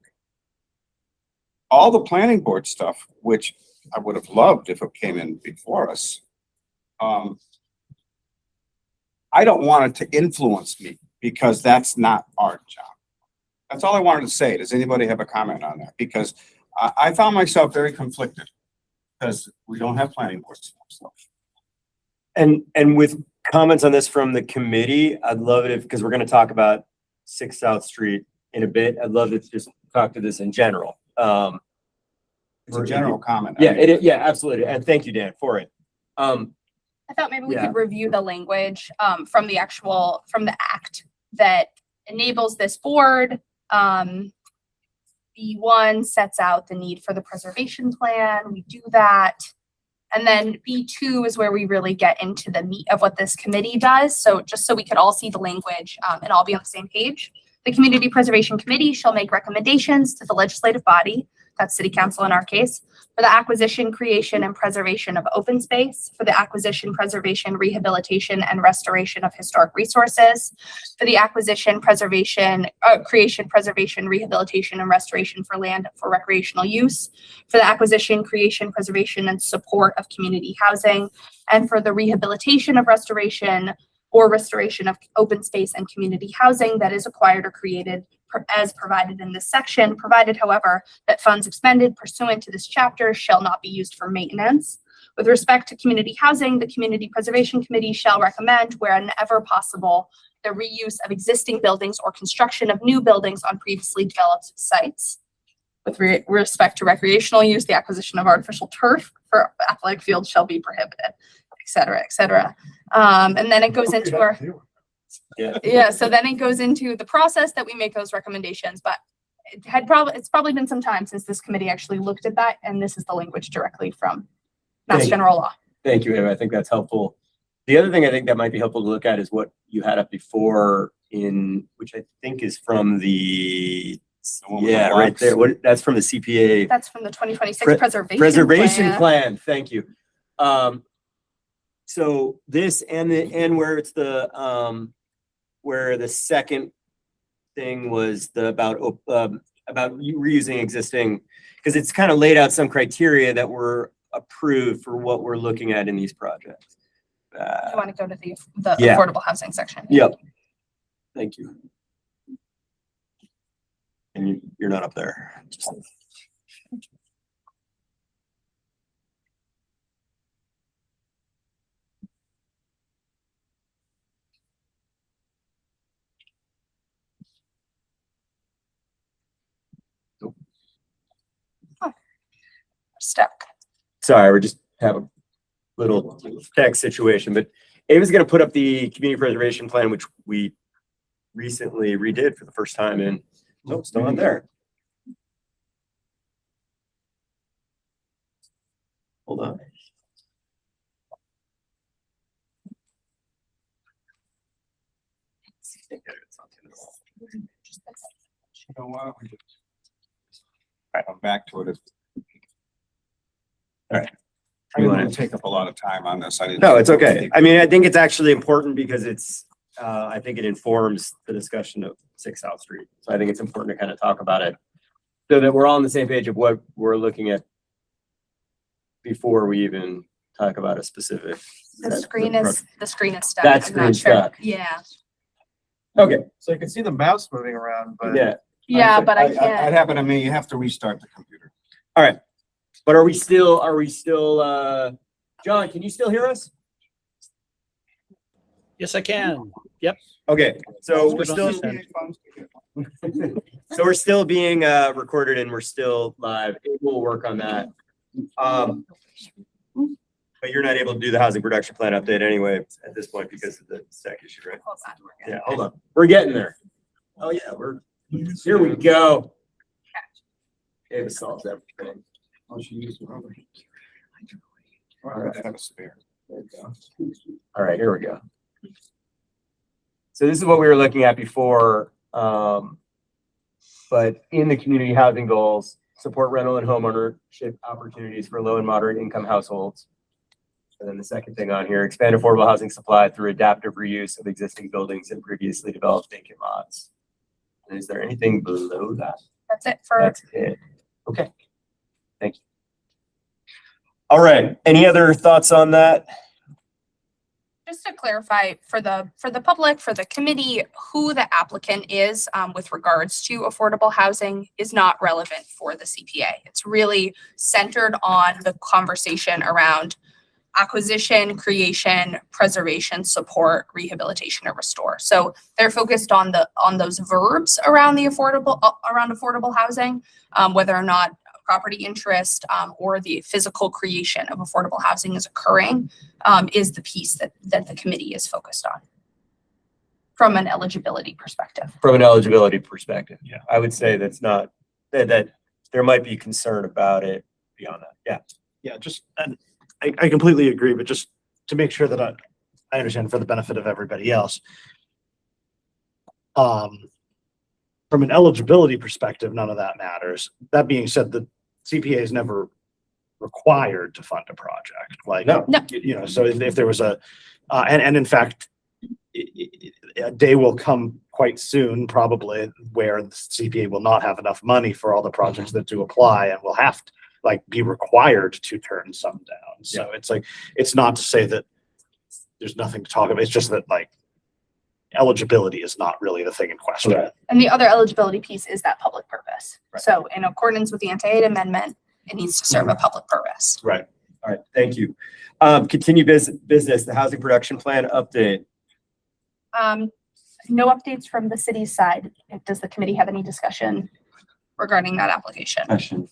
All the planning board stuff, which I would have loved if it came in before us, I don't want it to influence me because that's not our job. That's all I wanted to say. Does anybody have a comment on that? Because I found myself very conflicted because we don't have planning board stuff. And with comments on this from the committee, I'd love it if, because we're going to talk about 6 South Street in a bit. I'd love to just talk to this in general. It's a general comment. Yeah, it is. Yeah, absolutely. And thank you, Dan, for it. I thought maybe we Yeah. could review the language from the act that enables this board. B1 sets out the need for the preservation plan. We do that. And then B2 is where we really get into the meat of what this committee does. So just so we could all see the language and all be on the same page. The Community Preservation Committee shall make recommendations to the legislative body, that's City Council in our case, for the acquisition, creation, and preservation of open space, for the acquisition, preservation, rehabilitation, and restoration of historic resources, for the acquisition, preservation, creation, preservation, rehabilitation, and restoration for land for recreational use, for the acquisition, creation, preservation, and support of community housing, and for the rehabilitation of restoration or restoration of open space and community housing that is acquired or created as provided in this section, provided, however, that funds expended pursuant to this chapter shall not be used for maintenance. With respect to community housing, the Community Preservation Committee shall recommend, wherever possible, the reuse of existing buildings or construction of new buildings on previously developed sites. With respect to recreational use, the acquisition of artificial turf for athletic fields shall be prohibited, et cetera, et cetera. And then it goes into our, so then it goes into the process that we make those recommendations, but it's probably been some time since this committee actually looked at that, and this is the language directly from Mass General Law. Thank you, Ava. I think that's helpful. The other thing I think that might be helpful to look at is what you had up before which I think is from the, right there. That's from the CPA. That's from the 2026 Preservation Plan. Thank you. So this and where it's where the second thing was about reusing existing, because it's kind of laid out some criteria that were approved for what we're looking at in these projects. You want to go to the affordable housing section? Yep. Thank you. And you're not up there. Stuck. Sorry, we're just have a little tech situation, but Ava's going to put up the community preservation plan, which we recently redid for the first time, and it's still not there. Hold on. You know what? I'm back to it. All right. I didn't want to take up a lot of time on this. No, it's okay. I mean, I think it's actually important because I think it informs the discussion of 6 South Street. So I think it's important to kind of talk about it so that we're all on the same page of what we're looking at before we even talk about a specific. The screen is stuck. That I'm not screen's sure. stuck. Yeah. Okay. So you can see the mouse moving around, but Yeah, but I can't. That happened to me. You have to restart the computer. All right. But are we still, John, can you still hear us? Yes, I can. Yep. Okay, so we're Good on still, this end. so we're still being recorded and we're still live. We'll work on that. But you're not able to do the housing production plan update anyway at this point because of the SEC issue, right? Yeah, hold on. We're getting there. Oh yeah, here we go. Ava solves everything. Oh, she used the rubber. All right, I have a spare. There we go. All right, here we go. So this is what we were looking at before. But in the community housing goals, support rental and homeownership opportunities for low and moderate income households. And then the second thing on here, expand affordable housing supply through adaptive reuse of existing buildings and previously developed vacant lots. And is there anything below that? That's it for. That's it. Okay. Thank you. All right. Any other thoughts on that? Just to clarify for the public, for the committee, who the applicant is with regards to affordable housing is not relevant for the CPA. It's really centered on the conversation around acquisition, creation, preservation, support, rehabilitation, or restore. So they're focused on those verbs around the affordable housing, whether or not property interest or the physical creation of affordable housing is occurring, is the piece that the committee is focused on from an eligibility perspective. From an eligibility perspective, yeah, I would say that's not that there might be concern about it beyond that. Yeah. Yeah, just, and I completely agree, but just to make sure that I understand for the benefit of everybody else. From an eligibility perspective, none of that matters. That being said, the CPA is never required to fund a project. Like, No. you know, so if there was and in fact, a day will come quite soon, probably, where the CPA will not have enough money for all the projects that do apply and will have to be required to turn some down. So it's like, it's not to say that there's nothing to talk about. It's just that eligibility is not really the thing in question. Right. And the other eligibility piece is that public purpose. Right. So in accordance with the anti-aid amendment, it needs to serve a public purpose. Right. All right. Thank you. Continue business, the housing production plan update. No updates from the city's side. Does the committee have any discussion regarding that application? Question.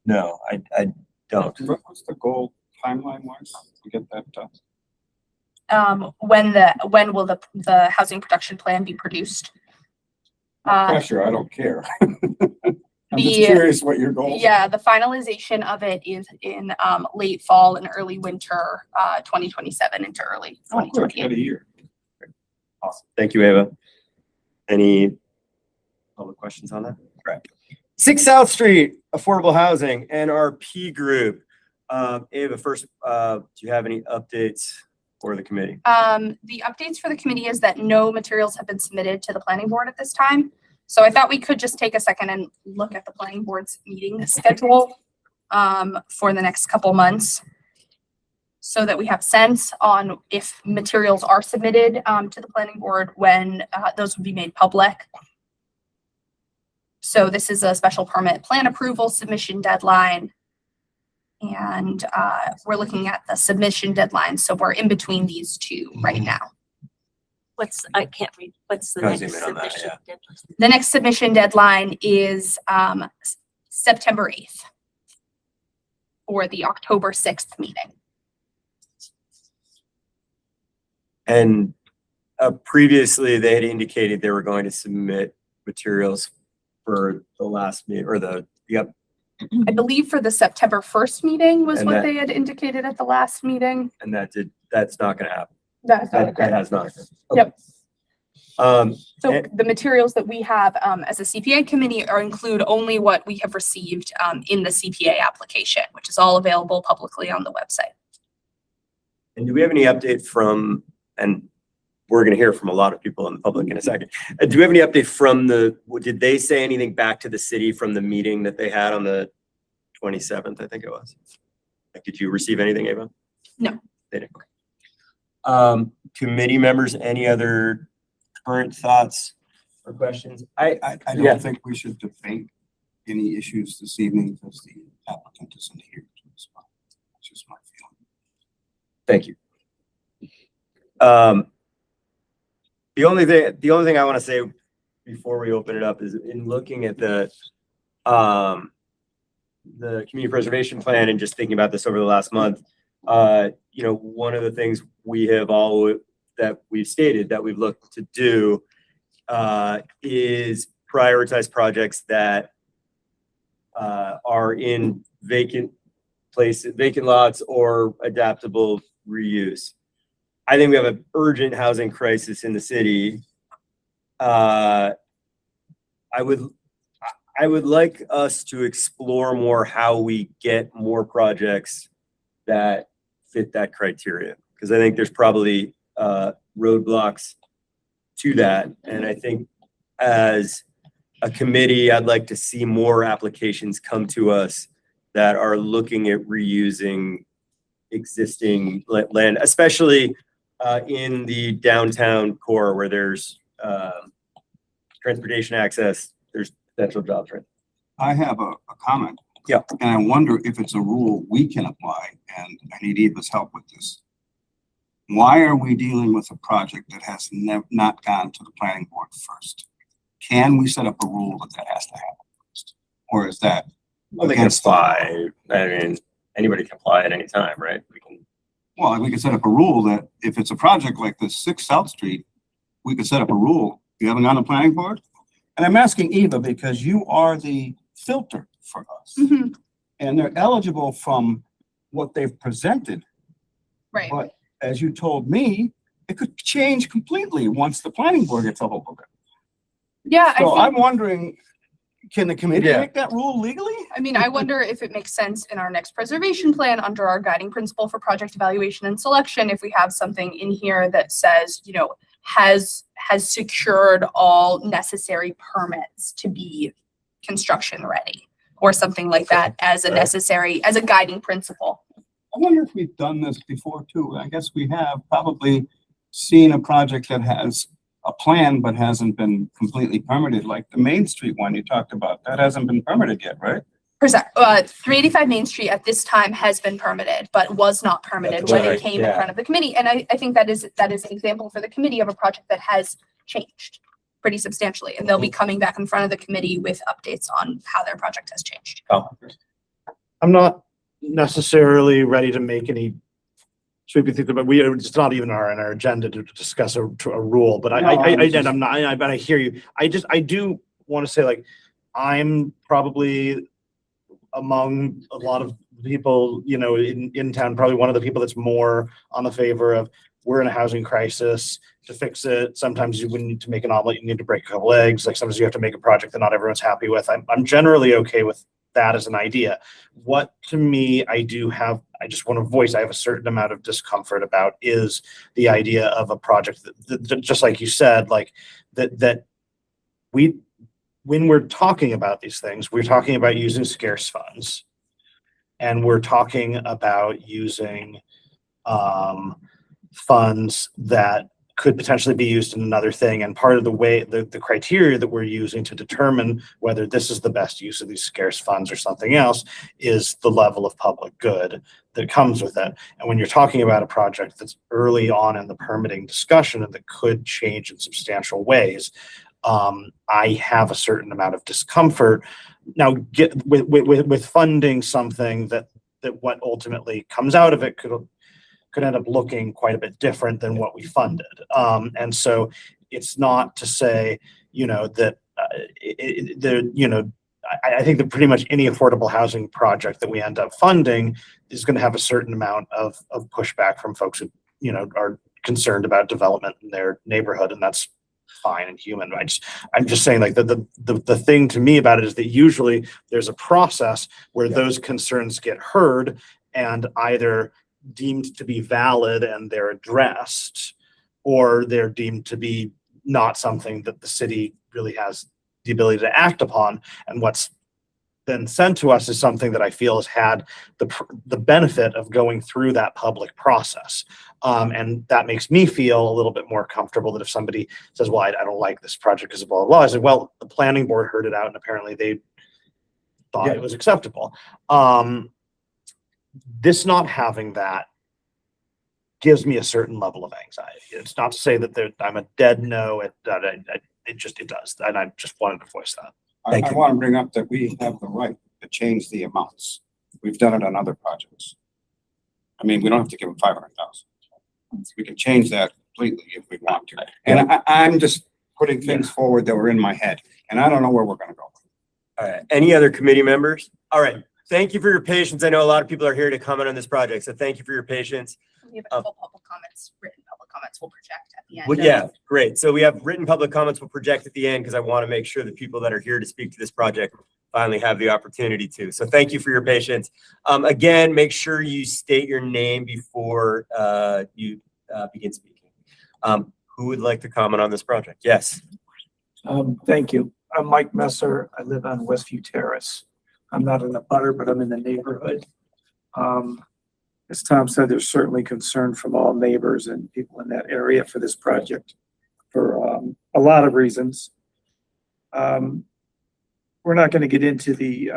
No, I don't. What was the goal timeline wise to get that done? When will the housing production plan be produced? Pressure, I don't care. I'm just curious what your goal is. Yeah, the finalization of it is in late fall and early winter 2027 into early 2028. Had a year. Awesome. Thank you, Ava. Any public questions on that? Right. 6 South Street, affordable housing, NRP group. Ava, first, do you have any updates for the committee? The updates for the committee is that no materials have been submitted to the planning board at this time. So I thought we could just take a second and look at the planning board's meeting schedule for the next couple months so that we have sense on if materials are submitted to the planning board, when those would be made public. So this is a special permit plan approval submission deadline. And we're looking at the submission deadline. So we're in between these two right now. I can't read, what's the I'll next zoom in on that, submission yeah. deadline? The next submission deadline is September 8th for the October 6th meeting. And previously they had indicated they were going to submit materials for the last meeting or I believe for the September 1st meeting was And what that- they had indicated at the last meeting. and that's not going to happen. That's not That occurred. has not occurred. Yep. So and- the materials that we have as a CPA committee include only what we have received in the CPA application, which is all available publicly on the website. And do we have any update from, and we're going to hear from a lot of people in the public in a second. Do we have any update from did they say anything back to the city from the meeting that they had on the 27th, I think it was? Did you receive anything, Ava? No. They didn't. Okay. Committee members, any other current thoughts or questions? I Yeah. don't think we should debate any issues this evening because the applicant isn't here to respond. That's just my feeling. Thank you. The only thing I want to say before we open it up is in looking at the community preservation plan and just thinking about this over the last month, one of the things that we've stated that we've looked to do is prioritize projects that are in vacant lots or adaptable reuse. I think we have an urgent housing crisis in the city. I would like us to explore more how we get more projects that fit that criteria, because I think there's probably roadblocks to that. And I think as a committee, I'd like to see more applications come to us that are looking at reusing existing land, especially in the downtown core where there's transportation access, there's potential jobs, right? I have a comment. Yeah. And I wonder if it's a rule we can apply, and I need Eva's help with this. Why are we dealing with a project that has not gone to the planning board first? Can we set up a rule that has to happen first? Or is that? Well, they can apply. I mean, anybody can apply at any time, right? Well, we can set up a rule that if it's a project like the 6 South Street, we could set up a rule. You haven't gone to planning board? And I'm asking Eva because you are the filter for us. Mhm. And they're eligible from what they've presented. Right. But as you told me, it could change completely once the planning board gets a hold of it. Yeah, So I I'm think, wondering, can the committee Yeah. make that rule legally? I mean, I wonder if it makes sense in our next preservation plan under our guiding principle for project evaluation and selection, if we have something in here that says, has secured all necessary permits to be construction ready or something like that as a as a guiding principle. I wonder if we've done this before too. I guess we have probably seen a project that has a plan but hasn't been completely permitted, like the Main Street one you talked about. That hasn't been permitted yet, right? 385 Main Street at this time has been permitted, but was not permitted That's when right, it came in yeah. front of the committee. And I think that is an example for the committee of a project that has changed pretty substantially. And they'll be coming back in front of the committee with updates on how their project has changed. I'm not necessarily ready to make any sweeping things, but it's not even in our agenda to discuss a rule, but I hear you. I do want to say, like, I'm probably among a lot of people, in town, probably one of the people that's more on the favor of we're in a housing crisis. To fix it, sometimes you wouldn't need to make an omelet, you need to break a couple eggs. Like sometimes you have to make a project that not everyone's happy with. I'm generally okay with that as an idea. What to me, I just want to voice, I have a certain amount of discomfort about is the idea of a project that just like you said, like that when we're talking about these things, we're talking about using scarce funds, and we're talking about using funds that could potentially be used in another thing. And part of the way, the criteria that we're using to determine whether this is the best use of these scarce funds or something else is the level of public good that comes with it. And when you're talking about a project that's early on in the permitting discussion and that could change in substantial ways, I have a certain amount of discomfort. Now, with funding something that what ultimately comes out of it could end up looking quite a bit different than what we funded. And so it's not to say, that I think that pretty much any affordable housing project that we end up funding is going to have a certain amount of pushback from folks who, are concerned about development in their neighborhood, and that's fine and human. I'm just saying, like, the thing to me about it is that usually there's a process where those concerns get heard and either deemed to be valid and they're addressed, or they're deemed to be not something that the city really has the ability to act upon. And what's been sent to us is something that I feel has had the benefit of going through that public process. And that makes me feel a little bit more comfortable that if somebody says, well, I don't like this project because of blah, blah, blah, I said, well, the planning board heard it out and apparently they thought it was acceptable. This not having that gives me a certain level of anxiety. It's not to say that I'm a dead no, it does. And I just wanted to voice that. I want to bring up that we have the right to change the amounts. We've done it on other projects. I mean, we don't have to give them 500,000. We can change that completely if we want to. And I'm just putting things forward that were in my head, and I don't know where we're going to go. All right. Any other committee members? All right. Thank you for your patience. I know a lot of people are here to comment on this project, so thank you for your patience. We have a couple public comments, written public comments we'll project at the end. Well, yeah, great. So we have written public comments we'll project at the end because I want to make sure the people that are here to speak to this project finally have the opportunity to. So thank you for your patience. Again, make sure you state your name before you begin speaking. Who would like to comment on this project? Yes. Thank you. I'm Mike Messer. I live on Westview Terrace. I'm not in the butter, but I'm in the neighborhood. As Tom said, there's certainly concern from all neighbors and people in that area for this project for a lot of reasons. We're not going to get into the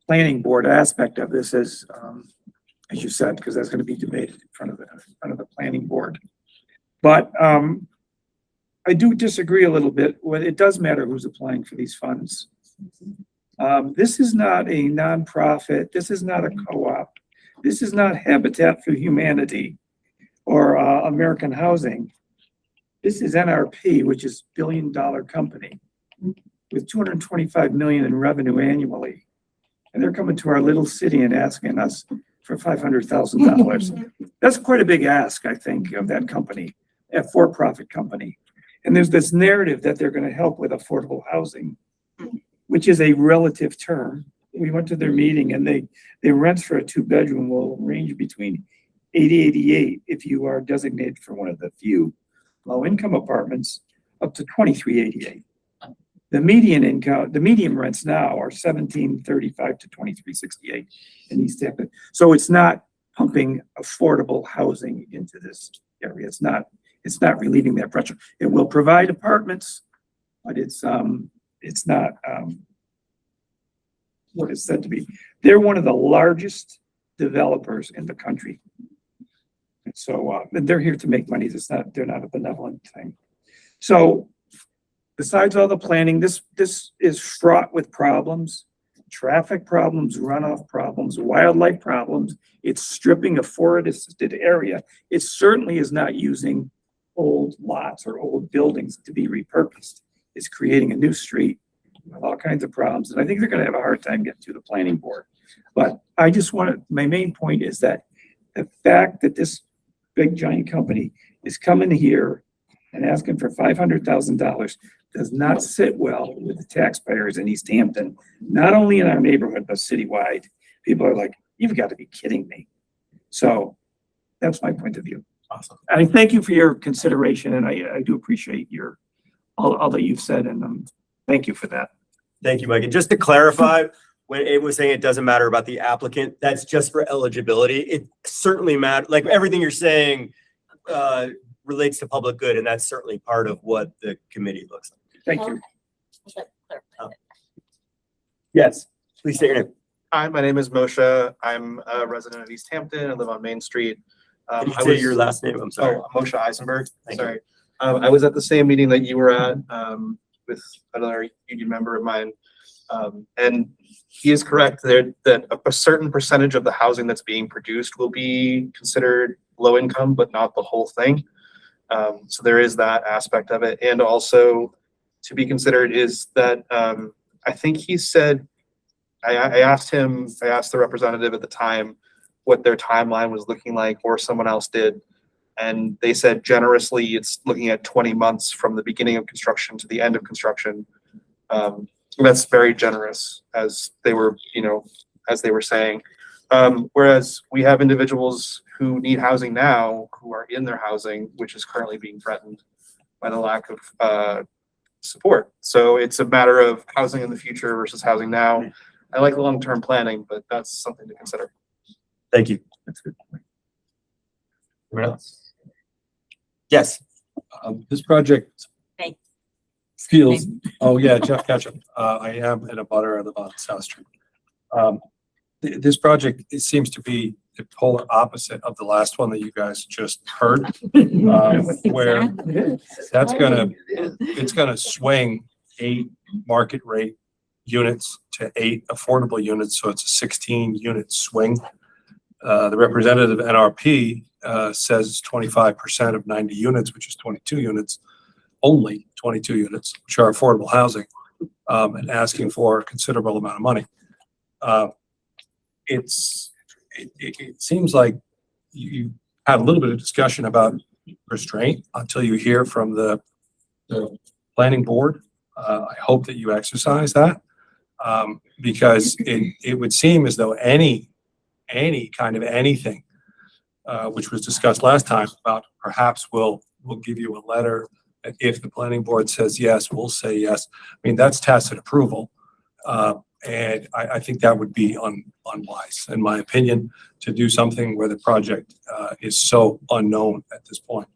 planning board aspect of this as you said, because that's going to be debated in front of the planning board. But I do disagree a little bit. Well, it does matter who's applying for these funds. This is not a nonprofit. This is not a co-op. This is not Habitat for Humanity or American Housing. This is NRP, which is a billion-dollar company with 225 million in revenue annually. And they're coming to our little city and asking us for $500,000. That's quite a big ask, I think, of that company, a for-profit company. And there's this narrative that they're going to help with affordable housing, which is a relative term. We went to their meeting and they rents for a 2-bedroom will range between 88 if you are designated for one of the few low-income apartments, up to 2388. The median rents now are 1735 to 2368 in Easthampton. So it's not pumping affordable housing into this area. It's not relieving that pressure. It will provide apartments, but it's not what it's said to be. They're one of the largest developers in the country. And so they're here to make money. They're not a benevolent thing. So besides all the planning, this is fraught with problems, traffic problems, runoff problems, wildlife problems. It's stripping a forested area. It certainly is not using old lots or old buildings to be repurposed. It's creating a new street with all kinds of problems. And I think they're going to have a hard time getting to the planning board. But I just my main point is that the fact that this big giant company is coming here and asking for $500,000 does not sit well with the taxpayers in Easthampton, not only in our neighborhood, but citywide. People are like, you've got to be kidding me. So that's my point of view. Awesome. I thank you for your consideration, and I do appreciate all that you've said, and thank you for that. Thank you, Mike. And just to clarify, when Abe was saying it doesn't matter about the applicant, that's just for eligibility. It certainly matters. Like everything you're saying relates to public good, and that's certainly part of what the committee looks like. Thank you. Yes, please state your name. Hi, my name is Moshe. I'm a resident of Easthampton. I live on Main Street. Can you say your last name? I'm sorry. Oh, Moshe Eisenberg. Thank Sorry. I was at the same meeting that you were at with another union member of mine. And he is correct there that a certain percentage of the housing that's being produced will be considered low income, but not the whole thing. So there is that aspect of it. And also to be considered is that I think he said, I asked the representative at the time what their timeline was looking like, or someone else did. And they said generously, it's looking at 20 months from the beginning of construction to the end of construction. That's very generous, as they were saying. Whereas we have individuals who need housing now, who are in their housing, which is currently being threatened by the lack of support. So it's a matter of housing in the future versus housing now. I like long-term planning, but that's something to consider. Thank you. That's good. Anyone else? Yes. This project Thank feels, oh yeah, Jeff Ketchum. I am in a butter. I live on South Street. this project, it seems to be the polar opposite of the last one that you guys just heard. Where it's gonna swing 8 market rate units to 8 affordable units, so it's a 16 unit swing. The representative NRP says 25% of 90 units, which is 22 units, only 22 units, which are affordable housing, and asking for a considerable amount of money. It seems like you had a little bit of discussion about restraint until you hear from the planning board. I hope that you exercise that, because it would seem as though any kind of anything, which was discussed last time about perhaps we'll give you a letter. If the planning board says yes, we'll say yes. I mean, that's tacit approval. And I think that would be unwise, in my opinion, to do something where the project is so unknown at this point,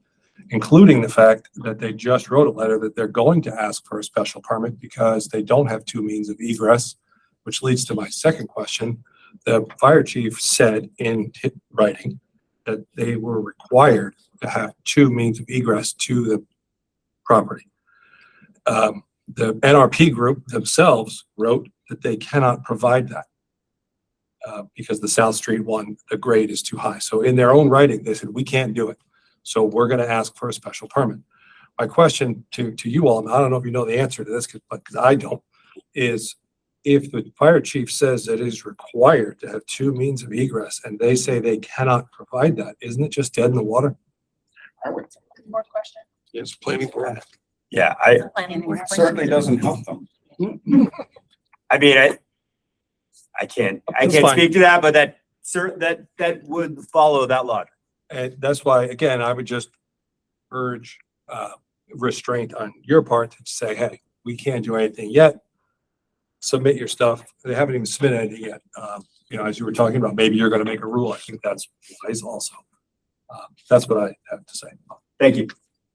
including the fact that they just wrote a letter that they're going to ask for a special permit because they don't have 2 means of egress, which leads to my second question. The fire chief said in writing that they were required to have 2 means of egress to the property. The NRP group themselves wrote that they cannot provide that because the South Street one, the grade is too high. So in their own writing, they said, we can't do it. So we're going to ask for a special permit. My question to you all, and I don't know if you know the answer to this, because I don't, is if the fire chief says it is required to have 2 means of egress and they say they cannot provide that, isn't it just dead in the water? More question. Yes, planning board. Yeah, Certainly doesn't help them. I mean, I can't That's fine. speak to that, but that would follow that logic. And that's why, again, I would just urge restraint on your part to say, hey, we can't do anything yet. Submit your stuff. They haven't even submitted anything yet. As you were talking about, maybe you're going to make a rule. I think that's wise also. That's what I have to say. Thank you.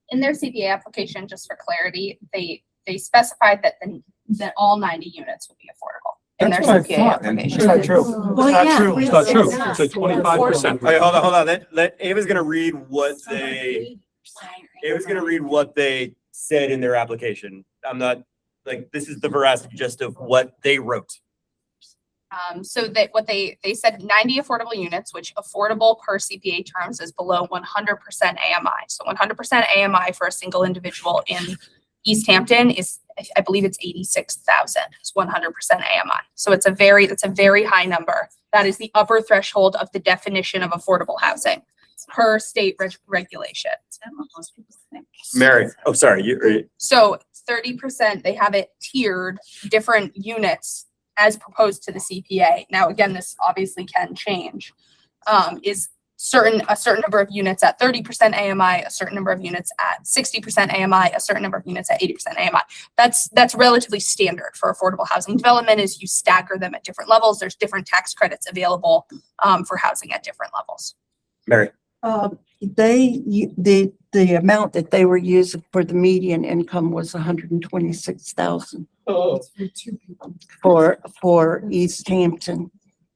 In their CPA application, just for clarity, they specified that all 90 units would be affordable in their CPA application. It's not true. Well, yeah. It's not true. It's like 25%. Okay, hold on. Ava's gonna read what they said in their application. I'm not, this is the veracity just of what they wrote. So that what they said 90 affordable units, which affordable per CPA terms is below 100% AMI. So 100% AMI for a single individual in Easthampton is, I believe it's 86,000. It's 100% AMI. So that's a very high number. That is the upper threshold of the definition of affordable housing per state regulation. Mary, oh, sorry. So 30%, they have it tiered, different units as proposed to the CPA. Now, again, this obviously can change, is a certain number of units at 30% AMI, a certain number of units at 60% AMI, a certain number of units at 80% AMI. That's relatively standard for affordable housing development, is you stagger them at different levels. There's different tax credits available for housing at different levels. Mary. The amount that they were using for the median income was 126,000 for Easthampton.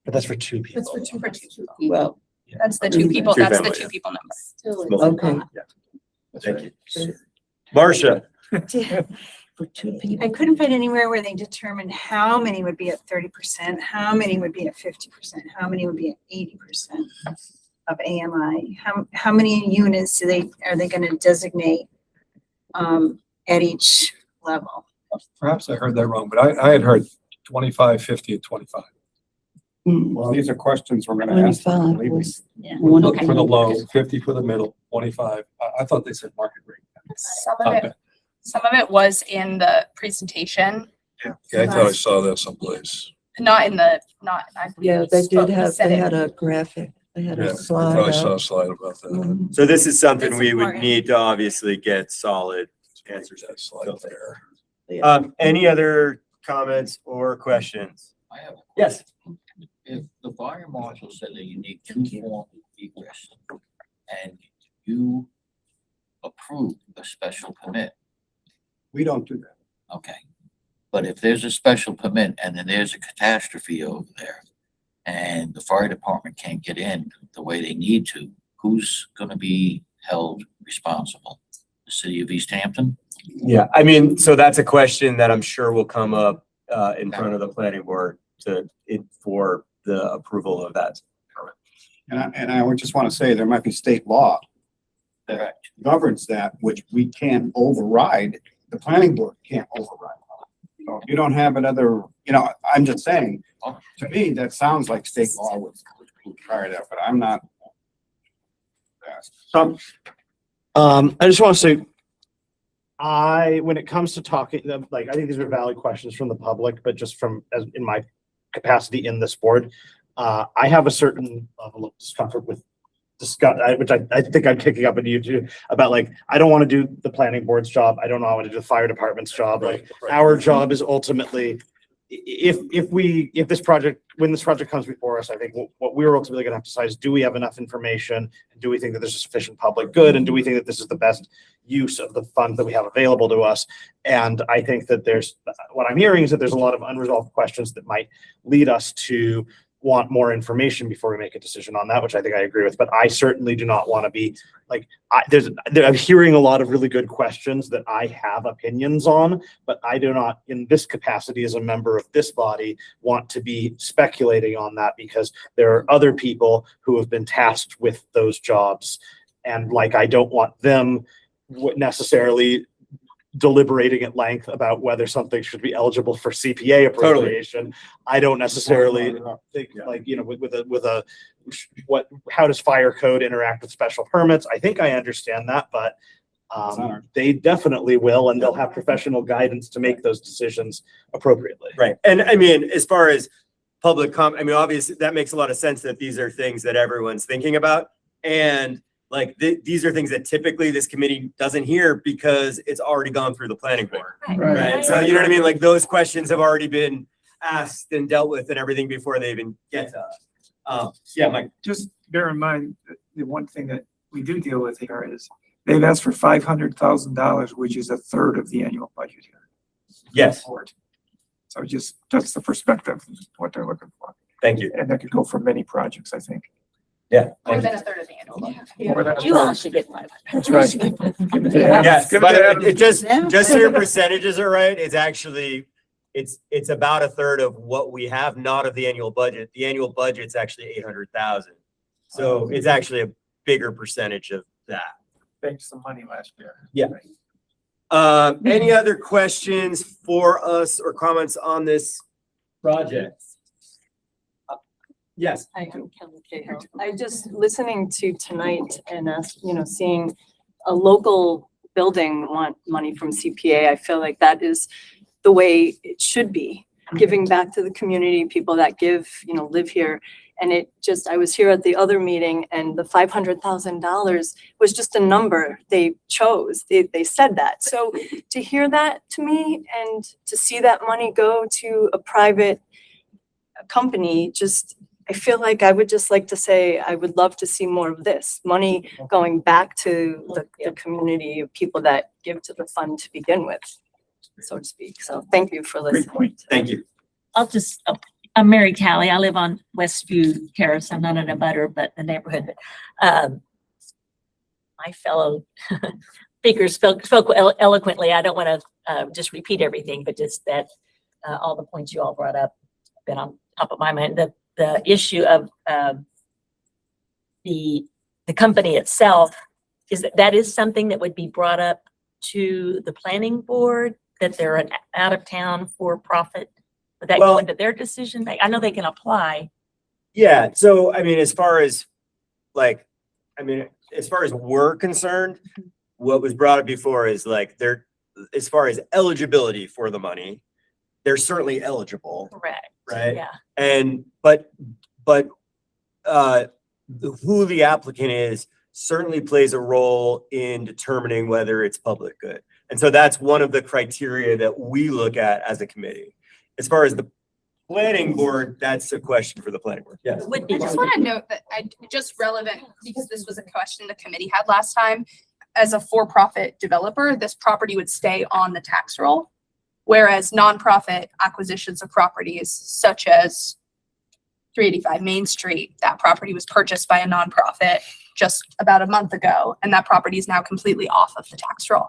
But that's for 2 people. That's for 2 people. Well, That's the 2 people. Two That's the families. 2 people number. okay. Thank you. Marcia. For 2 people. I couldn't find anywhere where they determined how many would be at 30%, how many would be at 50%, how many would be at 80% of AMI. How many units are they going to designate at each level? Perhaps I heard that wrong, but I had heard 25, 50, and 25. Well, these are questions we're gonna ask. 25 was Okay. For the low, 50 for the middle, 25. I thought they said market rate. Some of it was in the presentation, Yeah, I thought I saw that someplace. not I believe Yeah, we they spoke- did we have, said they it. had a graphic, they had Yeah, a I slide. thought I saw up. a slide about that. Mhm. So this is something That's we would important. need to obviously get solid answers That slide there. Any other comments or questions? I have a Yes. If the fire marshal said that you need 2 forms of egress and you approve a special permit, We don't do that. okay. But if there's a special permit and then there's a catastrophe over there, and the fire department can't get in the way they need to, who's gonna be held responsible? The city of Easthampton? Yeah, I mean, so that's a question that I'm sure will come up in front of the planning board for the approval of that. And I would just want to say, there might be state law that governs that, which we can't override. The planning board can't override. So if you don't have another, I'm just saying, to me, that sounds like state law would require that, but I'm not. So, I just want to say, when it comes to talking, like, I think these are valid questions from the public, but just in my capacity in this board, I have a certain level of discomfort with which I think I'm kicking up into you too, about like, I don't want to do the planning board's job. I don't know how to do the fire department's job. Like, our job is ultimately, when this project comes before us, I think what we're ultimately going to have to decide is, do we have enough information? Do we think that there's a sufficient public good? And do we think that this is the best use of the funds that we have available to us? And I think that what I'm hearing is that there's a lot of unresolved questions that might lead us to want more information before we make a decision on that, which I think I agree with. But I certainly do not want to be like, I'm hearing a lot of really good questions that I have opinions on, but I do not, in this capacity as a member of this body, want to be speculating on that, because there are other people who have been tasked with those jobs. And like, I don't want them necessarily deliberating at length about whether something should be eligible for CPA appropriation. Totally. I don't necessarily think how does fire code interact with special permits? I think I understand that, but they definitely will, and they'll have professional guidance to make those decisions appropriately. Right. And I mean, as far as public obviously that makes a lot of sense that these are things that everyone's thinking about. And like, these are things that typically this committee doesn't hear because it's already gone through the planning board. Right. So you know what I mean? Like, those questions have already been asked and dealt with and everything before they even get to us. Yeah, Mike. Just bear in mind, the one thing that we do deal with here is they've asked for $500,000, which is a third of the annual budget here. Yes. So that's the perspective of what they're looking for. Thank you. And that could go for many projects, I think. Yeah. More than a third of the annual budget. You all should get 500. That's right. Yes, but it just so your percentages are right. It's actually, it's about a third of what we have, not of the annual budget. The annual budget's actually 800,000. So it's actually a bigger percentage of that. Banked some money last year. Yeah. Any other questions for us or comments on this project? Yes. Hi, I'm Kelly Cahill. I just listening to tonight and seeing a local building want money from CPA. I feel like that is the way it should be, giving back to the community, people that live here. And I was here at the other meeting, and the $500,000 was just a number they chose. They said that. So to hear that to me and to see that money go to a private company, I feel like I would just like to say, I would love to see more of this money going back to the community of people that give to the fund to begin with, so to speak. So thank you for listening. Thank you. I'm Mary Callie. I live on Westview Terrace. I'm not in a butter, but the neighborhood. My fellow speakers spoke eloquently. I don't want to just repeat everything, but just that all the points you all brought up have been on top of my mind. The issue of the company itself that is something that would be brought up to the planning board, that they're an out of town for profit. Would that go into their decision? I know they can apply. Yeah. So, I mean, as far as we're concerned, what was brought up before is like, as far as eligibility for the money, they're certainly eligible. Correct. Right. Yeah. And, but who the applicant is certainly plays a role in determining whether it's public good. And so that's one of the criteria that we look at as a committee. As far as the planning board, that's a question for the planning board. Yes. I just want to note that just relevant, because this was a question the committee had last time. As a for-profit developer, this property would stay on the tax roll, whereas nonprofit acquisitions of properties such as 385 Main Street. That property was purchased by a nonprofit just about a month ago, and that property is now completely off of the tax roll.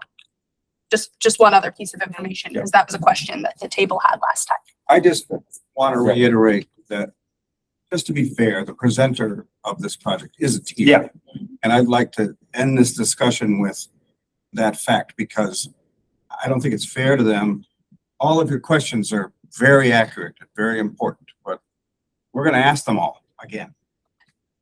Just one other piece of information, because that was a question that the table had last time. I just want to reiterate that, just to be fair, the presenter of this project is a team. Yeah. And I'd like to end this discussion with that fact, because I don't think it's fair to them. All of your questions are very accurate and very important, but we're going to ask them all again.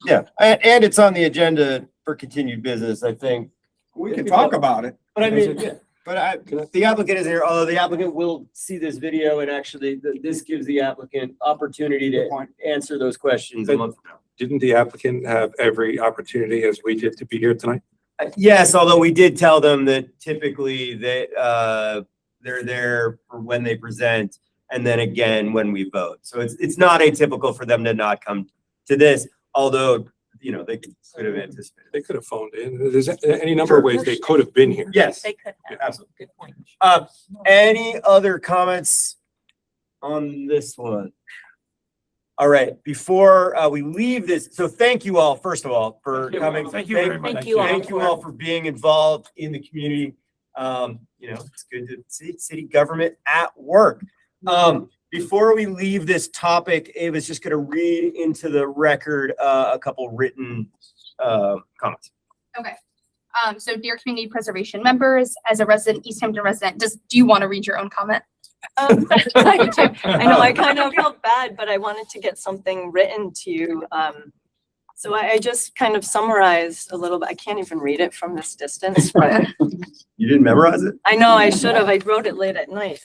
Yeah, and it's on the agenda for continued business, I think. We can talk about it. But I mean, yeah, but the applicant is here, although the applicant will see this video, and actually this gives the applicant opportunity to answer those questions a month from now. Didn't the applicant have every opportunity, as we did, to be here tonight? Yes, although we did tell them that typically they're there for when they present and then again when we vote. So it's not atypical for them to not come to this, although, you know, they could have anticipated. They could have phoned in. There's any number of ways they could have been here. Yes, They could have. absolutely. Good point. Any other comments on this one? All right, before we leave this, so thank you all, first of all, for coming. Thank you very much. Thank you all. Thank you all for being involved in the community. You know, it's good to see city government at work. Before we leave this topic, Ava's just gonna read into the record a couple written comments. Okay. So dear community preservation members, as a resident, Easthampton resident, do you want to read your own comment? I know I kind of felt bad, but I wanted to get something written to you. So I just kind of summarized a little bit. I can't even read it from this distance, but You didn't memorize it? I know I should have. I wrote it late at night.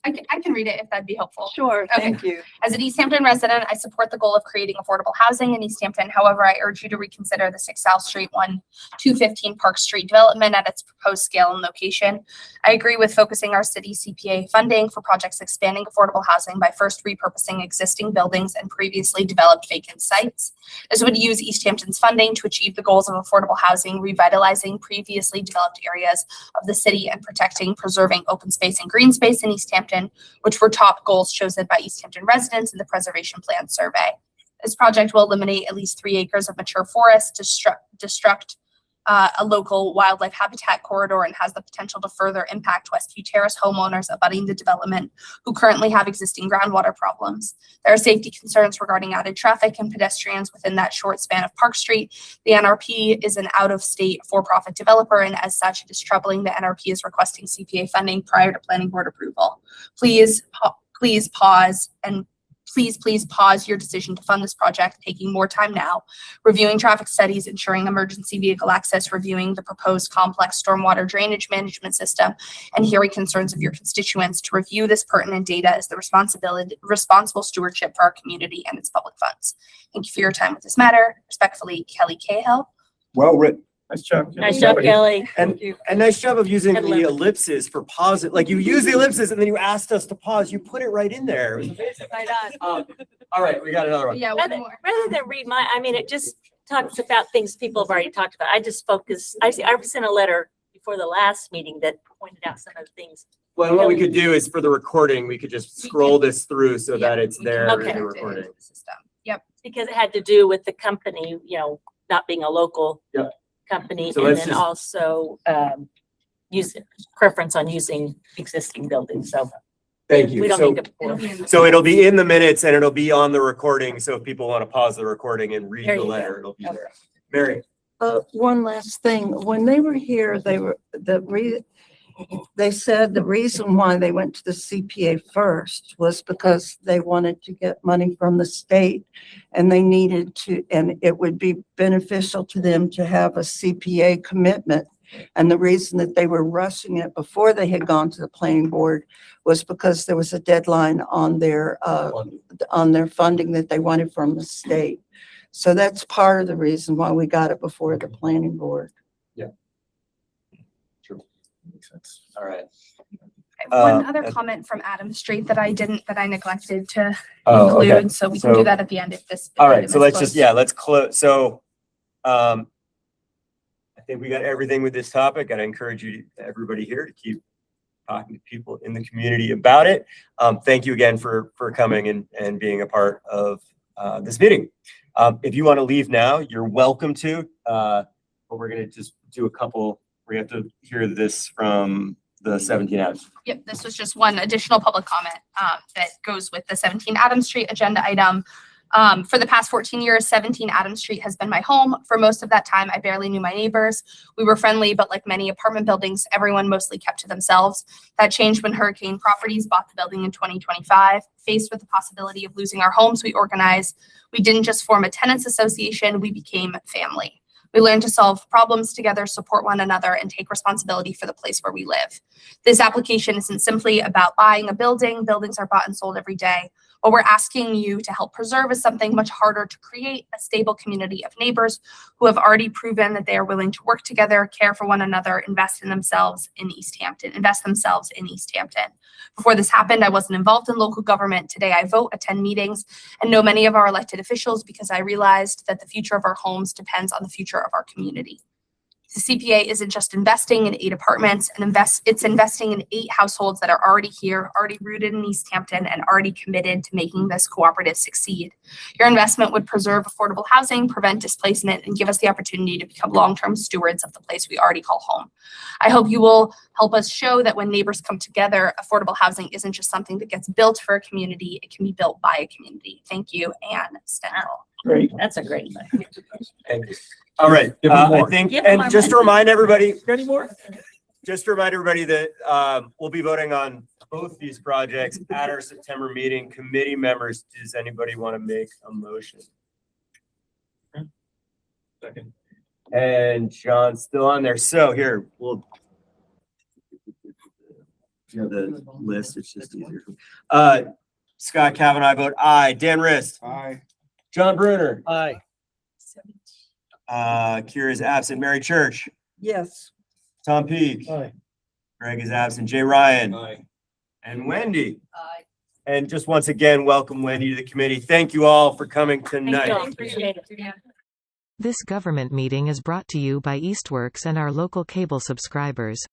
I can read it if that'd be helpful. Sure, Okay. thank you. As an Easthampton resident, I support the goal of creating affordable housing in Easthampton. However, I urge you to reconsider the 6 South Street 215 Park Street development at its proposed scale and location. I agree with focusing our city CPA funding for projects expanding affordable housing by first repurposing existing buildings and previously developed vacant sites. This would use Easthampton's funding to achieve the goals of affordable housing, revitalizing previously developed areas of the city, and protecting, preserving open space and green space in Easthampton, which were top goals chosen by Easthampton residents in the preservation plan survey. This project will eliminate at least 3 acres of mature forest, destruct a local wildlife habitat corridor, and has the potential to further impact Westview Terrace homeowners abutting the development who currently have existing groundwater problems. There are safety concerns regarding added traffic and pedestrians within that short span of Park Street. The NRP is an out-of-state for-profit developer, and as such, it is troubling the NRP is requesting CPA funding prior to planning board approval. Please pause your decision to fund this project, taking more time now, reviewing traffic studies, ensuring emergency vehicle access, reviewing the proposed complex stormwater drainage management system, and hearing concerns of your constituents. To review this pertinent data is the responsible stewardship for our community and its public funds. Thank you for your time with this matter. Respectfully, Kelly Cahill. Well written. Nice job. Nice job, Kelly. And nice job of using the ellipses for pause. Like you use the ellipses and then you asked us to pause. You put it right in there. It was amazing. Right on. All right, we got another one. Yeah, one more. Rather than read it just talks about things people have already talked about. I just focus, I sent a letter before the last meeting that pointed out some of the things. Well, what we could do is for the recording, we could just scroll this through so that it's there Okay. in the recording. Yep. Because it had to do with the company, not being a local Yep. company, So and let's then just- also use preference on using existing buildings, so. Thank you. We don't So- need to. So it'll be in the minutes and it'll be on the recording. So if people want to pause the recording and read There the you go. letter, it'll be there. Mary. One last thing, when they were here, they said the reason why they went to the CPA first was because they wanted to get money from the state and they needed to, and it would be beneficial to them to have a CPA commitment. And the reason that they were rushing it before they had gone to the planning board was because there was a deadline on their funding that they wanted from the state. So that's part of the reason why we got it before the planning board. Makes sense. All right. One other comment from Adam Street that I neglected to Oh, okay. include, so we can So- do that at the end if this. All right. item So is let's closed. just, let's close. So, I think we got everything with this topic. I'd encourage everybody here to keep talking to people in the community about it. Thank you again for coming and being a part of this meeting. If you want to leave now, you're welcome to, but we're going to just do a couple, we have to hear this from the 17 Adams. Yep, this was just one additional public comment that goes with the 17 Adams Street agenda item. For the past 14 years, 17 Adams Street has been my home. For most of that time, I barely knew my neighbors. We were friendly, but like many apartment buildings, everyone mostly kept to themselves. That changed when Hurricane Properties bought the building in 2025. Faced with the possibility of losing our homes, we organized. We didn't just form a tenants association, we became family. We learned to solve problems together, support one another, and take responsibility for the place where we live. This application isn't simply about buying a building. Buildings are bought and sold every day. What we're asking you to help preserve is something much harder to create, a stable community of neighbors who have already proven that they are willing to work together, care for one another, invest themselves in Easthampton. Before this happened, I wasn't involved in local government. Today, I vote, attend meetings, and know many of our elected officials because I realized that the future of our homes depends on the future of our community. The CPA isn't just investing in 8 apartments, it's investing in 8 households that are already here, already rooted in Easthampton, and already committed to making this cooperative succeed. Your investment would preserve affordable housing, prevent displacement, and give us the opportunity to become long-term stewards of the place we already call home. I hope you will help us show that when neighbors come together, affordable housing isn't just something that gets built for a community, it can be built by a community. Thank you, Anne Stendhal. Great. That's a great thing. Thank you. All right, Give them I more. think, Give them and just to remind everybody, Any more? just to remind everybody that we'll be voting on both these projects at our September meeting. Committee members, does anybody want to make a motion? Second. And John's still on there. So here, we'll you know the list, it's just easier. Scott Kavanaugh, I vote aye. Dan Rist. Aye. John Bruner. Aye. Kira is absent. Mary Church. Yes. Tom Peak. Aye. Greg is absent. Jay Ryan. Aye. And Wendy. Aye. And just once again, welcome Wendy to the committee. Thank you all for coming tonight. Appreciate it. This government meeting is brought to you by Eastworks and our local cable subscribers.